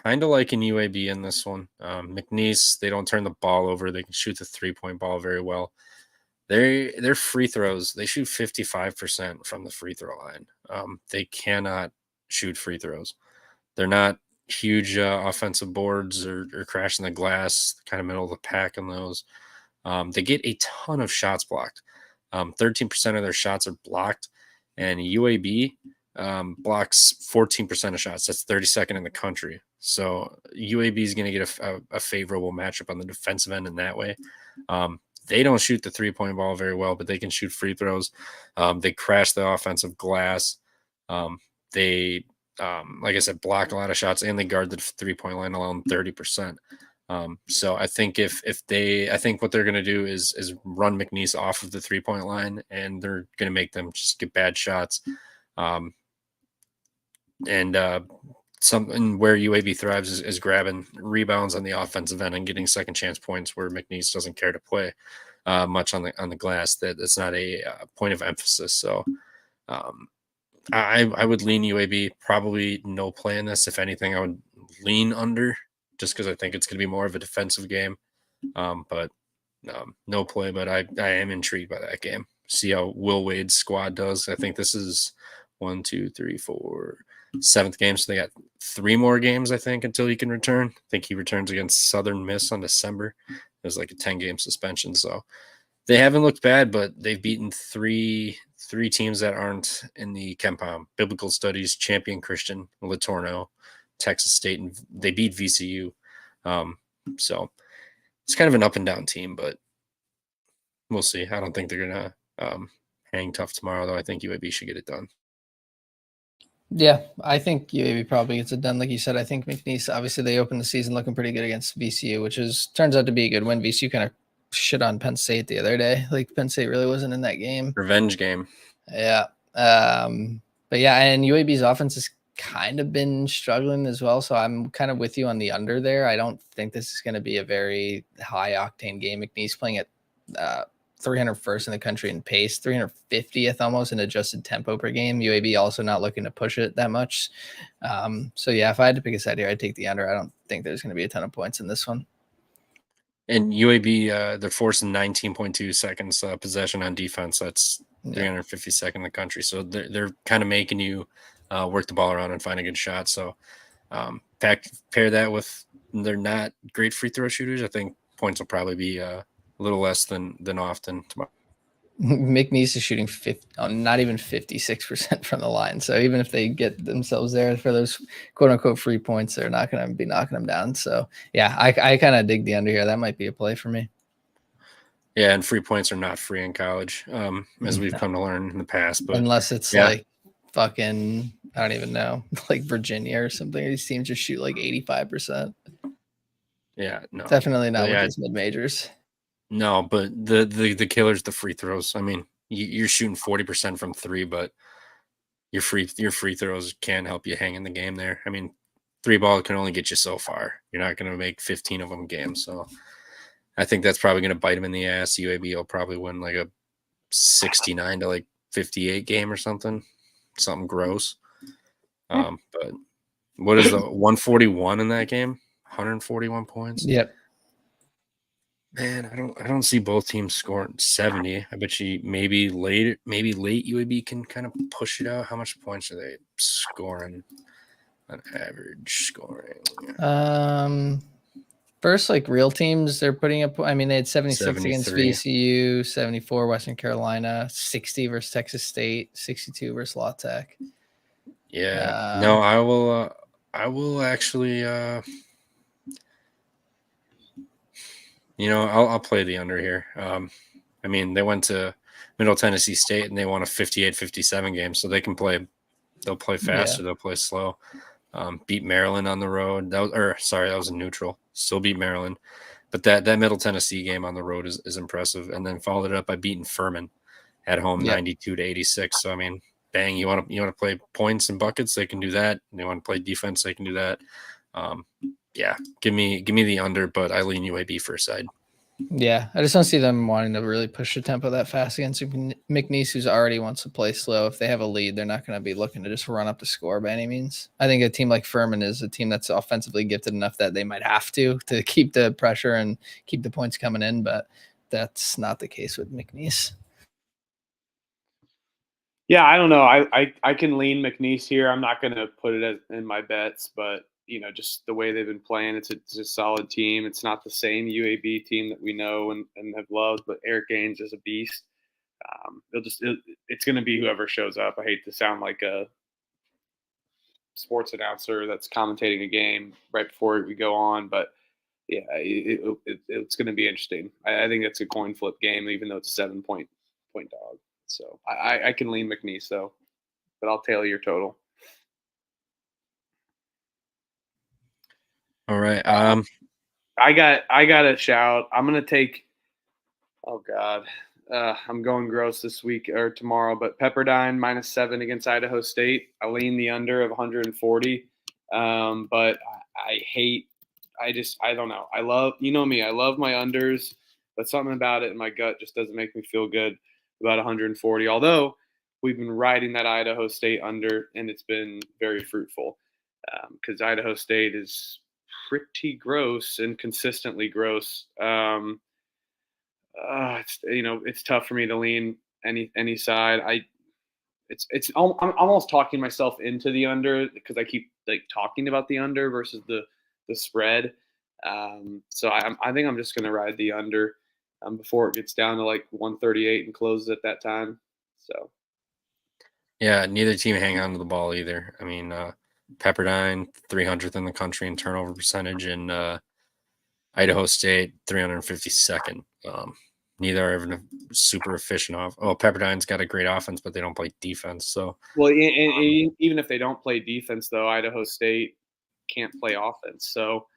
Kind of like in UAB in this one. McNeese, they don't turn the ball over. They can shoot the 3-point ball very well. Their free throws, they shoot 55% from the free throw line. They cannot shoot free throws. They're not huge offensive boards or crashing the glass, kind of middle of the pack on those. They get a ton of shots blocked. 13% of their shots are blocked, and UAB blocks 14% of shots. That's 32nd in the country. So UAB is going to get a favorable matchup on the defensive end in that way. They don't shoot the 3-point ball very well, but they can shoot free throws. They crash the offensive glass. They, like I said, block a lot of shots, and they guard the 3-point line alone 30%. So I think I think what they're going to do is run McNeese off of the 3-point line, and they're going to make them just get bad shots. Something where UAB thrives is grabbing rebounds on the offensive end and getting second chance points where McNeese doesn't care to play much on the glass. That's not a point of emphasis. So I would lean UAB. Probably no play in this. If anything, I would lean under just because I think it's going to be more of a defensive game. But no play. But I am intrigued by that game. See how Will Wade's squad does. I think this is 1, 2, 3, 4, 7th game. So they got 3 more games, I think, until he can return. I think he returns against Southern Miss on December. There's like a 10-game suspension. So they haven't looked bad, but they've beaten three teams that aren't in the KenPom: Biblical Studies, Champion Christian, Latorno, Texas State, and they beat VCU. So it's kind of an up and down team, but we'll see. I don't think they're going to hang tough tomorrow, though. I think UAB should get it done. Yeah, I think UAB probably gets it done. Like you said, I think McNeese, obviously they opened the season looking pretty good against VCU, which turns out to be a good win. VCU kind of shit on Penn State the other day. Like Penn State really wasn't in that game. Revenge game. Yeah. But yeah, and UAB's offense has kind of been struggling as well. So I'm kind of with you on the under there. I don't think this is going to be a very high octane game. McNeese playing at 301st in the country in pace, 350th almost in adjusted tempo per game. UAB also not looking to push it that much. So yeah, if I had to pick a side here, I'd take the under. I don't think there's going to be a ton of points in this one. And UAB, they're forcing 19.2 seconds possession on defense. That's 352nd in the country. So they're kind of making you work the ball around and find a good shot. So pair that with they're not great free throw shooters. I think points will probably be a little less than often tomorrow. McNeese is shooting not even 56% from the line. So even if they get themselves there for those quote unquote free points, they're not going to be knocking them down. So yeah, I kind of dig the under here. That might be a play for me. Yeah, and free points are not free in college, as we've come to learn in the past. But unless it's like fucking, I don't even know, like Virginia or something. These teams just shoot like 85%. Yeah, no, definitely not with these mid majors. No, but the killer's the free throws. I mean, you're shooting 40% from 3, but your free throws can help you hang in the game there. I mean, 3 ball can only get you so far. You're not going to make 15 of them games. So I think that's probably going to bite them in the ass. UAB will probably win like a 69 to like 58 game or something gross. But what is the 141 in that game? 141 points. Yep. Man, I don't see both teams scoring 70. I bet you maybe late UAB can kind of push it out. How much points are they scoring on average scoring? First, like real teams, they're putting up. I mean, they had 76 against 73. VCU, 74 Western Carolina, 60 versus Texas State, 62 versus La Tech. Yeah. No, I will actually I'll play the under here. I mean, they went to Middle Tennessee State and they won a 58-57 game, so they can play. They'll play faster. Yeah. They'll play slow. Beat Maryland on the road. That was a neutral. Still beat Maryland, but that Middle Tennessee game on the road is impressive. And then followed it up by beating Furman at home, 92-86. So I mean, bang! You want to play points and buckets? They can do that. And they want to play defense? They can do that. Yeah, give me the under, but I lean UAB for a side. Yeah, I just don't see them wanting to really push the tempo that fast against McNeese, who's already wants to play slow. If they have a lead, they're not going to be looking to just run up the score by any means. I think a team like Furman is a team that's offensively gifted enough that they might have to keep the pressure and keep the points coming in, but that's not the case with McNeese. Yeah, I don't know. I can lean McNeese here. I'm not going to put it in my bets, but just the way they've been playing, it's a solid team. It's not the same UAB team that we know and have loved, but Eric Gaines is a beast. It's going to be whoever shows up. I hate to sound like a sports announcer that's commentating a game right before we go on, but yeah, it's going to be interesting. I think it's a coin flip game, even though it's a 7-point dog. So I can lean McNeese though, but I'll tail your total. All right. I got a shout. I'm gonna take. Oh God, I'm going gross this week or tomorrow. But Pepperdine -7 against Idaho State. I lean the under of 140. But I hate. I don't know. I love me. I love my unders, but something about it in my gut just doesn't make me feel good about 140. Although we've been riding that Idaho State under, and it's been very fruitful because Idaho State is pretty gross and consistently gross. It's tough for me to lean any side. I'm almost talking myself into the under because I keep talking about the under versus the spread. So I think I'm just going to ride the under before it gets down to 138 and closes at that time. So yeah, neither team hang on to the ball either. I mean, Pepperdine 300th in the country in turnover percentage, and Idaho State 352nd. Neither are even super efficient off. Oh, Pepperdine's got a great offense, but they don't play defense. So even if they don't play defense, though, Idaho State can't play offense. So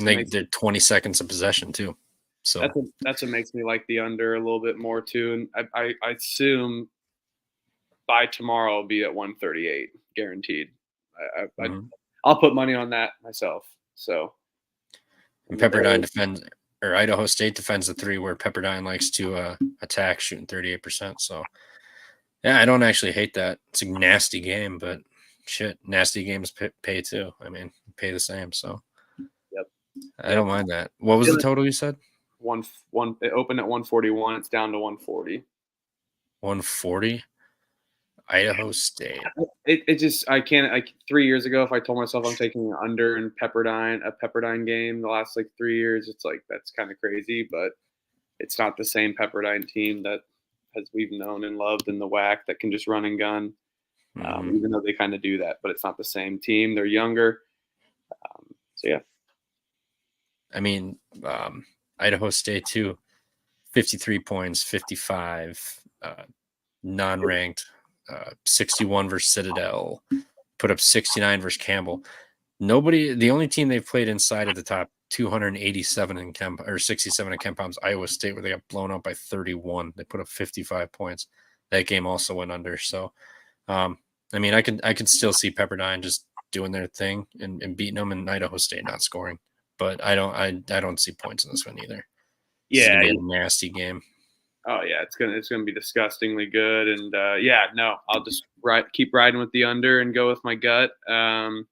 they're 20 seconds of possession too. So that's what makes me like the under a little bit more too. And I assume by tomorrow I'll be at 138 guaranteed. I'll put money on that myself. So and Pepperdine defends, or Idaho State defends the 3, where Pepperdine likes to attack, shooting 38%. So yeah, I don't actually hate that. It's a nasty game, but shit, nasty games pay too. I mean, pay the same. So yep, I don't mind that. What was the total you said? It opened at 141. It's down to 140. 140. Idaho State. It just I can't. 3 years ago, if I told myself I'm taking an under in a Pepperdine game the last 3 years, it's that's kind of crazy. But it's not the same Pepperdine team that we've known and loved in the WAC that can just run and gun. Even though they kind of do that, but it's not the same team. They're younger. So yeah. I mean, Idaho State too. 53 points, 55, non-ranked. 61 versus Citadel, put up 69 versus Campbell. The only team they've played inside of the top 287 in or 67 in KenPom's Iowa State, where they got blown out by 31. They put up 55 points. That game also went under. So, I mean, I could still see Pepperdine just doing their thing and beating them, and Idaho State not scoring. But I don't see points in this one either. This is gonna be a nasty game. Oh yeah, it's gonna be disgustingly good, and I'll just keep riding with the under and go with my gut. And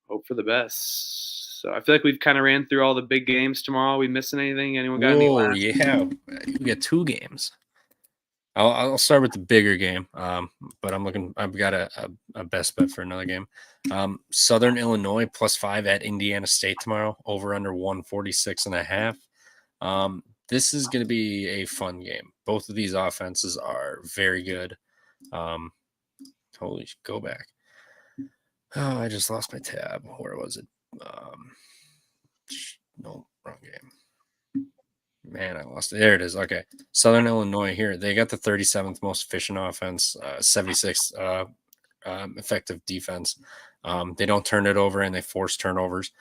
hope for the best. So I feel like we've kind of ran through all the big games tomorrow. We missing anything? Anyone got any Whoa, last? yeah, we got 2 games. I'll start with the bigger game, but I've got a best bet for another game. Southern Illinois +5 at Indiana State tomorrow, over under 146.5. This is going to be a fun game. Both of these offenses are very good. Go back. Oh, I just lost my tab. Where was it? No, wrong game. Man, I lost it. There it is. Okay. Southern Illinois here. They got the 37th most efficient offense, 76th effective defense. They don't turn it over and they force turnovers.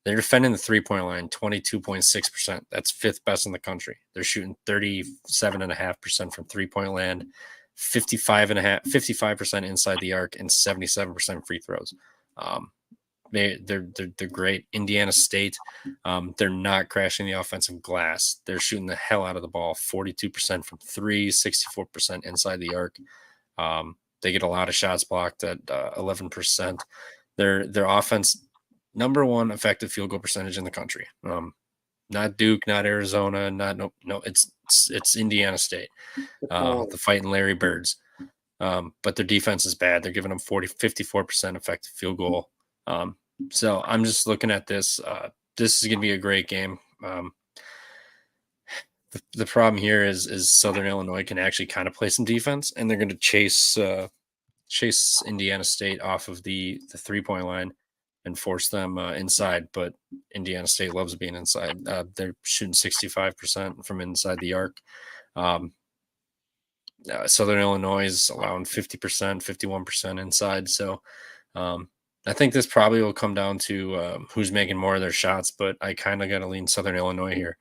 They're defending the 3-point line 22.6%. That's 5th best in the country. They're shooting 37.5% from 3-point land, 55% inside the arc, and 77% free throws. They're great. Indiana State, they're not crashing the offensive glass. They're shooting the hell out of the ball. 42% from 3, 64% inside the arc. They get a lot of shots blocked at 11%. Their offense, number 1 effective field goal percentage in the country. Not Duke, not Arizona, it's Indiana State. The fighting Larry Birds. But their defense is bad. They're giving them 54% effective field goal. So I'm just looking at this. This is going to be a great game. The problem here is Southern Illinois can actually kind of play some defense, and they're going to chase Indiana State off of the 3-point line and force them inside. But Indiana State loves being inside. They're shooting 65% from inside the arc. Southern Illinois is allowing 50%, 51% inside. So I think this probably will come down to who's making more of their shots, but I kind of got to lean Southern Illinois here.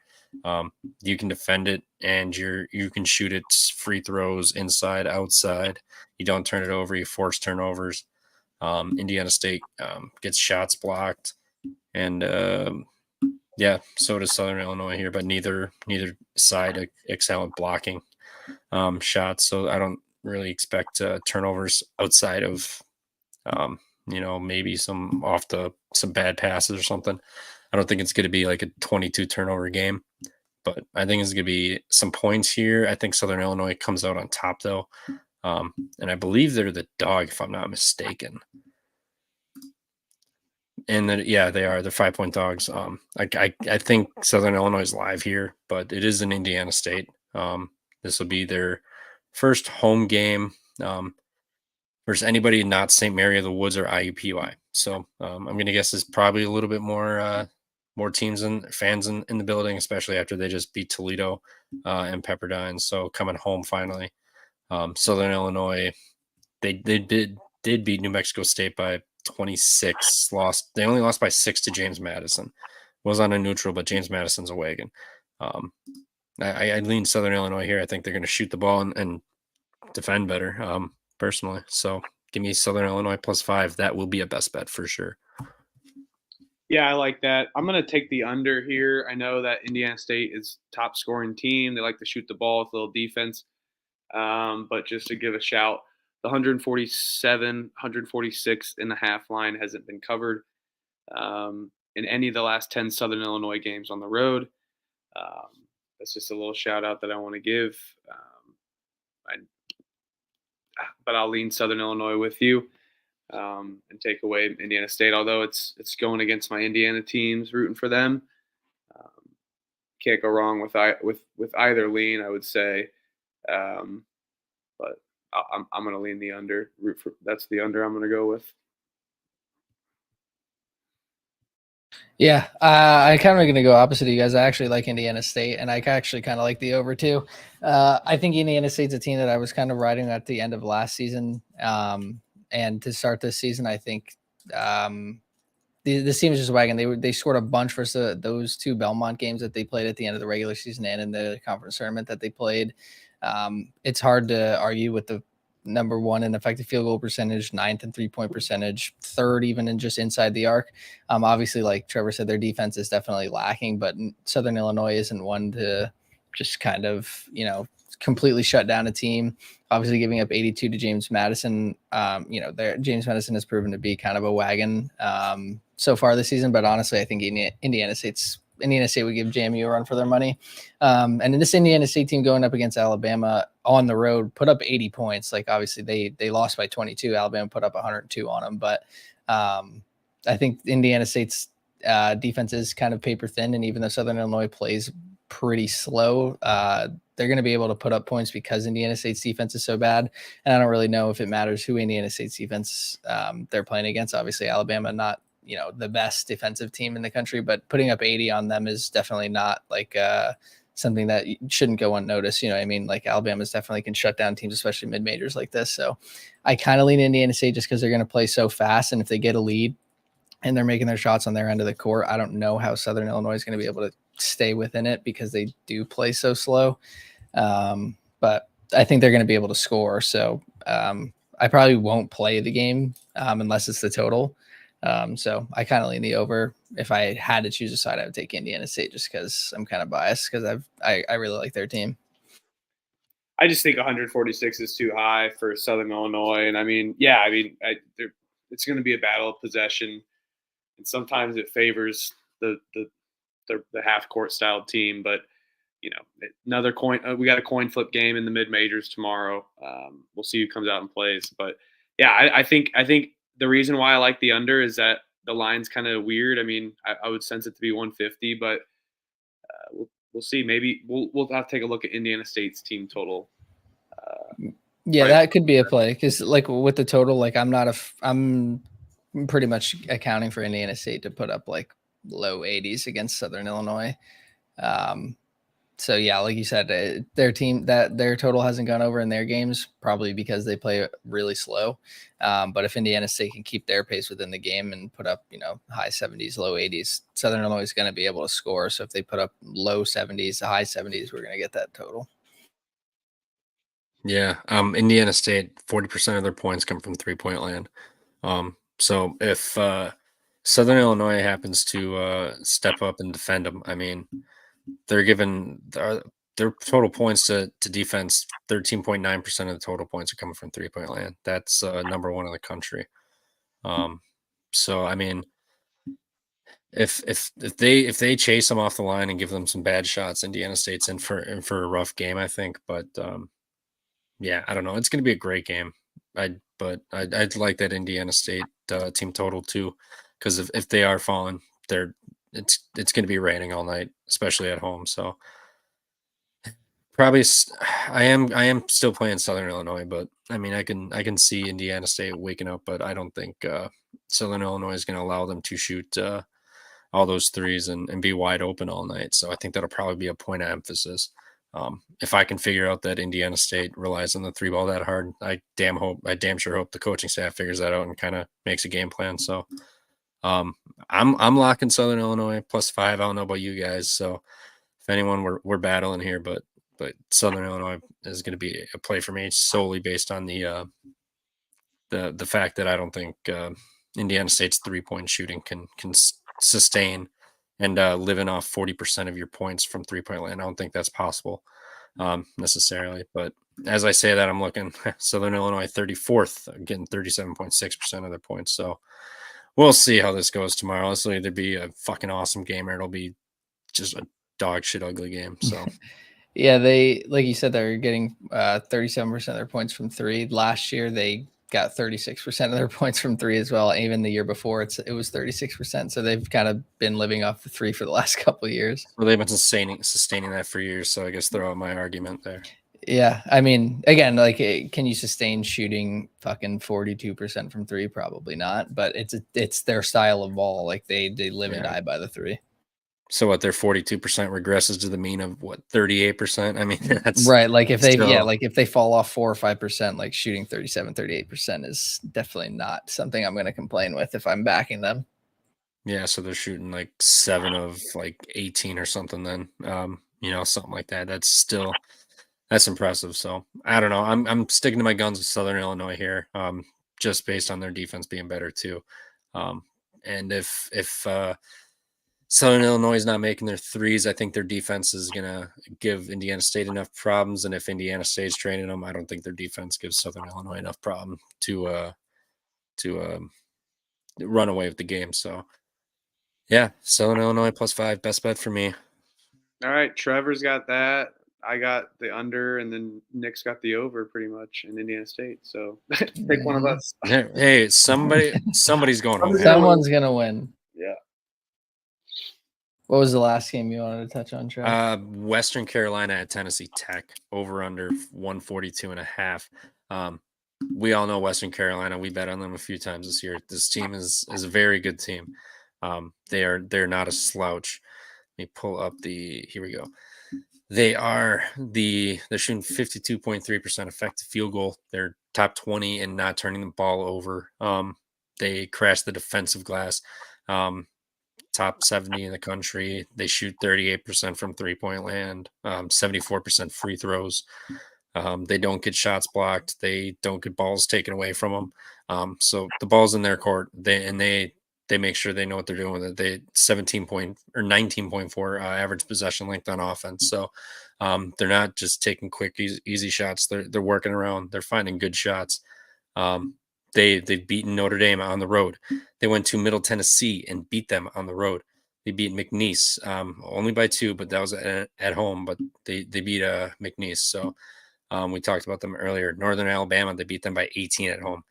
You can defend it and you can shoot it free throws inside, outside. You don't turn it over. You force turnovers. Indiana State gets shots blocked, and so does Southern Illinois here, but neither side excel at blocking shots. So I don't really expect turnovers outside of maybe some bad passes or something. I don't think it's going to be like a 22 turnover game, but I think it's going to be some points here. I think Southern Illinois comes out on top though. And I believe they're the dog, if I'm not mistaken. And then, yeah, they are. They're 5-point dogs. I think Southern Illinois is live here, but it is in Indiana State. This will be their first home game versus anybody not St. Mary of the Woods or IUPUI. So I'm going to guess there's probably a little bit more teams and fans in the building, especially after they just beat Toledo and Pepperdine. So coming home finally. Southern Illinois, they did beat New Mexico State by 26. They only lost by 6 to James Madison. Was on a neutral, but James Madison's a wagon. I lean Southern Illinois here. I think they're going to shoot the ball and defend better, personally. So give me Southern Illinois +5. That will be a best bet for sure. Yeah, I like that. I'm going to take the under here. I know that Indiana State is top scoring team. They like to shoot the ball with a little defense. But just to give a shout, the 146.5 line hasn't been covered in any of the last 10 Southern Illinois games on the road. That's just a little shout out that I want to give. But I'll lean Southern Illinois with you and take away Indiana State. Although it's going against my Indiana teams, rooting for them. Can't go wrong with either lean, I would say. But I'm going to lean the under. That's the under I'm going to go with. Yeah, I kind of going to go opposite of you guys. I actually like Indiana State, and I actually kind of like the over too. I think Indiana State's a team that I was kind of riding at the end of last season, and to start this season, I think this team is just wagging. They scored a bunch versus those 2 Belmont games that they played at the end of the regular season and in the conference tournament that they played. It's hard to argue with the number 1 in effective field goal percentage, 9th in 3-point percentage, 3rd even in just inside the arc. Obviously, like Trevor said, their defense is definitely lacking, but Southern Illinois isn't one to just kind of, completely shut down a team. Obviously, giving up 82 to James Madison. James Madison has proven to be kind of a wagon so far this season. But honestly, I think Indiana State would give JMU a run for their money. And in this Indiana State team going up against Alabama on the road, put up 80 points. Like, obviously, they lost by 22. Alabama put up 102 on them. But I think Indiana State's defense is kind of paper thin. And even though Southern Illinois plays pretty slow, they're going to be able to put up points because Indiana State's defense is so bad. And I don't really know if it matters who Indiana State's defense they're playing against. Obviously, Alabama, not the best defensive team in the country, but putting up 80 on them is definitely not like something that shouldn't go unnoticed. You know what I mean? Like, Alabama's definitely can shut down teams, especially mid-majors like this. So I kind of lean Indiana State just because they're going to play so fast. And if they get a lead and they're making their shots on their end of the court, I don't know how Southern Illinois is going to be able to stay within it because they do play so slow. But I think they're going to be able to score. So I probably won't play the game unless it's the total. So I kind of lean the over. If I had to choose a side, I would take Indiana State just because I'm kind of biased because I really like their team. I just think 146 is too high for Southern Illinois. And it's going to be a battle of possession. And sometimes it favors the half court style team, but another coin. We got a coin flip game in the mid majors tomorrow. We'll see who comes out and plays. But yeah, I think the reason why I like the under is that the line's kind of weird. I mean, I would sense it to be 150, but we'll see. Maybe we'll have to take a look at Indiana State's team total. That could be a play because, like, with the total, like, I'm pretty much accounting for Indiana State to put up like low 80s against Southern Illinois. So yeah, like you said, their team their total hasn't gone over in their games, probably because they play really slow. But if Indiana State can keep their pace within the game and put up, high 70s, low 80s, Southern Illinois is going to be able to score. So if they put up low 70s to high 70s, we're going to get that total. Yeah. Indiana State, 40% of their points come from 3-point land. So if Southern Illinois happens to step up and defend them, I mean, they're given their total points to defense. 13.9% of the total points are coming from 3-point land. That's number one in the country. So I mean, if they chase them off the line and give them some bad shots, Indiana State's in for a rough game, I think. But yeah, I don't know. It's going to be a great game. I'd like that Indiana State team total too, because if they are falling, it's going to be raining all night, especially at home. So probably I am still playing Southern Illinois, but I mean I can see Indiana State waking up, but I don't think Southern Illinois is going to allow them to shoot all those threes and be wide open all night. So I think that'll probably be a point of emphasis. If I can figure out that Indiana State relies on the three ball that hard, I damn sure hope the coaching staff figures that out and kind of makes a game plan. So I'm locking Southern Illinois +5. I don't know about you guys. So if anyone, we're battling here, but Southern Illinois is going to be a play for me solely based on the fact that I don't think Indiana State's 3-point shooting can sustain and living off 40% of your points from 3-point land. I don't think that's possible necessarily. But as I say that, I'm looking Southern Illinois 34th, getting 37.6% of their points. So we'll see how this goes tomorrow. This will either be a fucking awesome game or it'll be just a dog shit ugly game. So yeah, they, like you said, they're getting 37% of their points from three. Last year they got 36% of their points from three as well. Even the year before it was 36%. So they've kind of been living off the three for the last couple of years. Well, they've been sustaining that for years. So I guess throw out my argument there. Yeah. I mean, again, like, can you sustain shooting fucking 42% from three? Probably not, but it's their style of ball. Like they live and die by the three. So what, their 42% regresses to the mean of what, 38%? I mean, that's right. Like if if they fall off 4 or 5%, like shooting 37, 38% is definitely not something I'm going to complain with if I'm backing them. Yeah. So they're shooting like 7 of like 18 or something then, something like that. That's impressive. So I don't know. I'm sticking to my guns with Southern Illinois here, just based on their defense being better too. And if Southern Illinois is not making their threes. I think their defense is going to give Indiana State enough problems. And if Indiana State's training them, I don't think their defense gives Southern Illinois enough problem to run away with the game. So, yeah, Southern Illinois +5, best bet for me. All right, Trevor's got that. I got the under, and then Nick's got the over pretty much in Indiana State. So pick one of us. Hey, somebody's going home. Someone's gonna win. Yeah. What was the last game you wanted to touch on, Trev? Western Carolina at Tennessee Tech, over under 142.5. We all know Western Carolina. We bet on them a few times this year. This team is a very good team. They're not a slouch. Let me pull up here we go. They're shooting 52.3% effective field goal. They're top 20 in not turning the ball over. They crash the defensive glass. Top 70 in the country. They shoot 38% from 3-point land, 74% free throws. They don't get shots blocked. They don't get balls taken away from them. So the ball's in their court. They make sure they know what they're doing with it. They 19.4 average possession length on offense. So they're not just taking quick, easy shots. They're working around. They're finding good shots. They've beaten Notre Dame on the road. They went to Middle Tennessee and beat them on the road. They beat McNeese only by 2, but that was at home. But they beat McNeese. So we talked about them earlier. Northern Alabama, they beat them by 18 at home.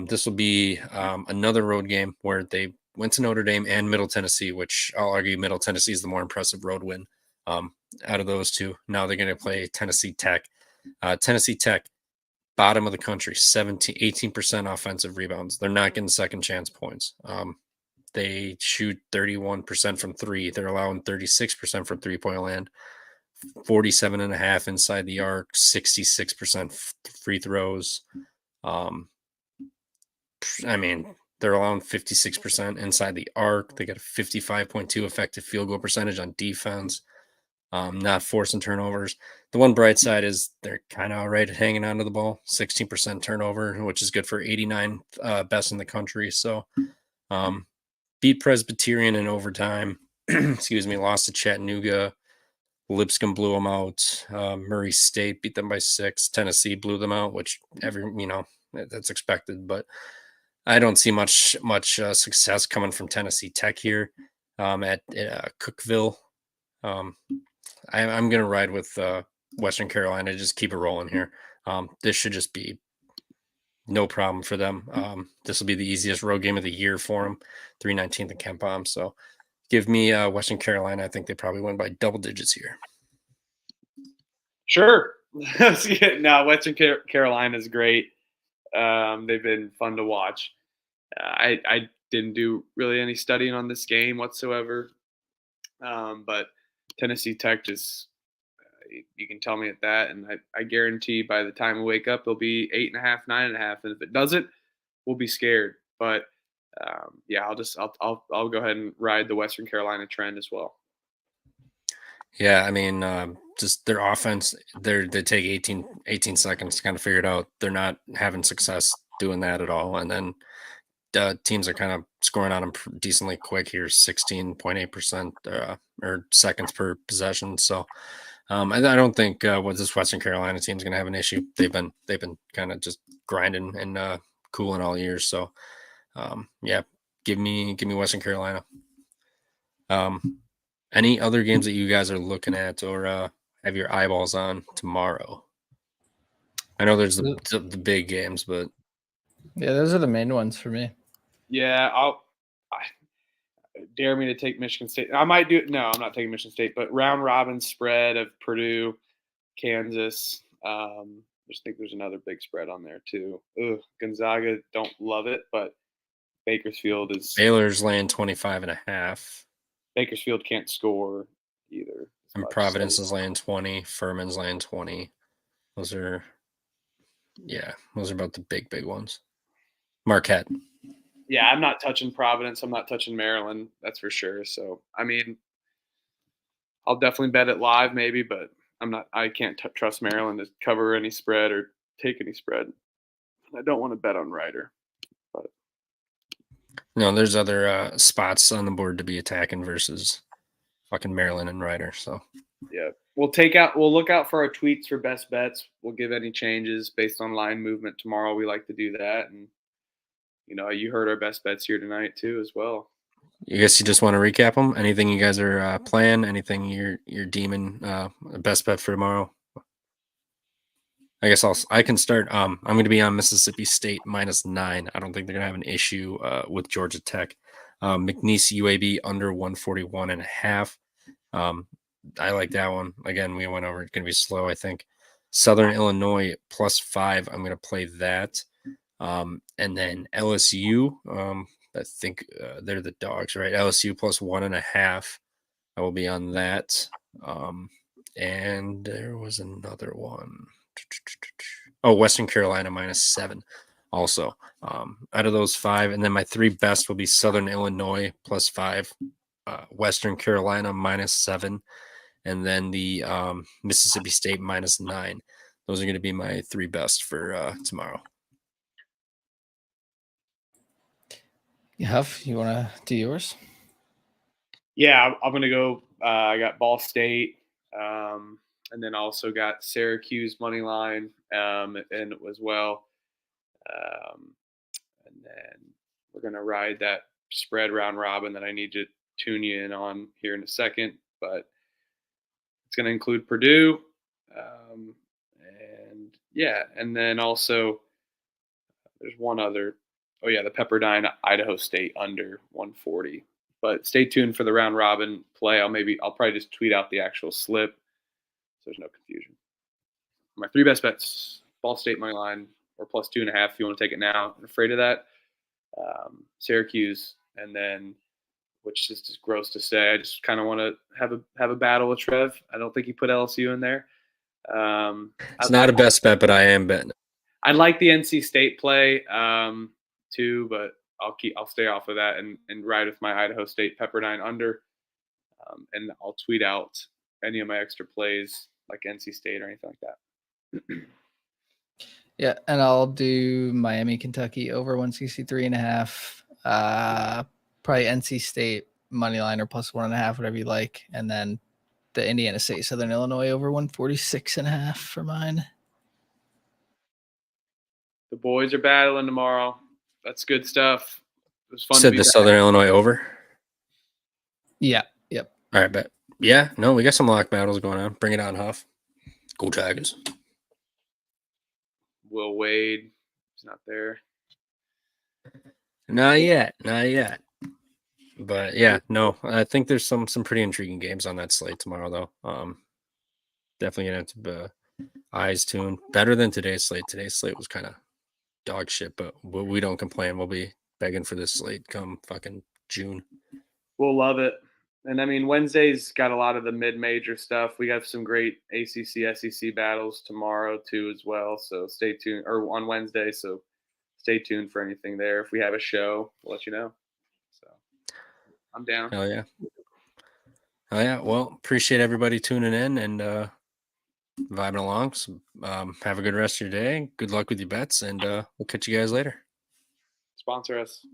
This will be another road game where they went to Notre Dame and Middle Tennessee, which I'll argue Middle Tennessee is the more impressive road win out of those two. Now they're going to play Tennessee Tech. Tennessee Tech, bottom of the country, 18% offensive rebounds. They're not getting second chance points. They shoot 31% from 3. They're allowing 36% from 3-point land, 47.5 inside the arc, 66% free throws. I mean, they're allowing 56% inside the arc. They got a 55.2 effective field goal percentage on defense. Not forcing turnovers. The one bright side is they're kind of all right at hanging on to the ball. 16% turnover, which is good for 89 best in the country. So beat Presbyterian in overtime. Excuse me, lost to Chattanooga. Lipscomb blew them out. Murray State beat them by 6. Tennessee blew them out, which that's expected. But I don't see much success coming from Tennessee Tech here at Cookeville. I'm going to ride with Western Carolina. Just keep it rolling here. This should just be no problem for them. This will be the easiest road game of the year for them. 319th and Kent Palm. So give me Western Carolina. I think they probably win by double digits here. Sure. No, Western Carolina is great. They've been fun to watch. I didn't do really any studying on this game whatsoever. But Tennessee Tech just, you can tell me at that. And I guarantee by the time we wake up, it'll be 8.5, 9.5. And if it doesn't, we'll be scared. But yeah, I'll go ahead and ride the Western Carolina trend as well. Yeah, I mean, just their offense, they take 18 seconds to kind of figure it out. They're not having success doing that at all. And then teams are kind of scoring on them decently quick here, 16.8% or seconds per possession. So I don't think with this Western Carolina team is going to have an issue. They've been kind of just grinding and cooling all year. So yeah, give me Western Carolina. Any other games that you guys are looking at or have your eyeballs on tomorrow? I know there's the big games, but yeah, those are the main ones for me. Yeah, I dare me to take Michigan State. I might do it. No, I'm not taking Michigan State, but round robin spread of Purdue, Kansas. I just think there's another big spread on there too. Gonzaga, don't love it, but Bakersfield is. Baylor's laying 25.5. Bakersfield can't score either. And Providence is laying 20. Furman's laying 20. Those are about the big ones. Marquette. Yeah, I'm not touching Providence. I'm not touching Maryland. That's for sure. So, I mean, I'll definitely bet it live maybe, but I can't trust Maryland to cover any spread or take any spread. I don't want to bet on Ryder. But No, there's other spots on the board to be attacking versus fucking Maryland and Ryder. So Yeah. We'll look out for our tweets for best bets. We'll give any changes based on line movement tomorrow. We like to do that. And you heard our best bets here tonight too as well. you guess you just want to recap them. Anything you guys are playing? Anything you're deeming best bet for tomorrow? I guess I can start. I'm going to be on Mississippi State -9. I don't think they're going to have an issue with Georgia Tech. McNeese UAB under 141.5. I like that one. Again, we went over. It's going to be slow, I think. Southern Illinois +5. I'm going to play that. And then LSU. I think they're the dogs, right? LSU +1.5. I will be on that. And there was another one. Oh, Western Carolina -7 also. Out of those 5, and then my 3 best will be Southern Illinois +5, Western Carolina -7, and then the Mississippi State -9. Those are going to be my 3 best for tomorrow. Huff, you want to do yours? Yeah, I'm going to go. I got Ball State. And then also got Syracuse money line and as well. And then we're going to ride that spread round robin that I need to tune you in on here in a second. But it's going to include Purdue. And then also there's one other. Oh, yeah, the Pepperdine Idaho State under 140. But stay tuned for the round robin play. I'll probably just tweet out the actual slip. So there's no confusion. My 3 best bets: Ball State money line or +2.5 if you want to take it now. I'm afraid of that. Syracuse, and then, which is just gross to say, I just kind of want to have a battle with Trev. I don't think he put LSU in there. It's not a best bet, but I am betting. I like the NC State play too, but I'll stay off of that and ride with my Idaho State Pepperdine under, and I'll tweet out any of my extra plays like NC State or anything like that. Yeah, and I'll do Miami, Kentucky over 163.5. Probably NC State money line or +1.5, whatever you like, and then the Indiana State Southern Illinois over 146.5 for mine. The boys are battling tomorrow. That's good stuff. It was fun. Said the Southern Illinois over. Yeah. Yep. All right, bet. Yeah, no, we got some lock battles going on. Bring it on, Huff. Go Tigers. Will Wade, he's not there. Not yet. But yeah, no, I think there's some pretty intriguing games on that slate tomorrow, though. Definitely gonna have to eyes tuned. Better than today's slate. Today's slate was kind of dog shit, but we don't complain. We'll be begging for this slate come fucking June. We'll love it. And I mean, Wednesday's got a lot of the mid-major stuff. We got some great ACC, SEC battles tomorrow too, as well. So stay tuned, or on Wednesday. So stay tuned for anything there. If we have a show, we'll let you know. So I'm down. Hell yeah. Well, appreciate everybody tuning in and vibing along. So, have a good rest of your day. Good luck with your bets, and we'll catch you guys later. Sponsor us.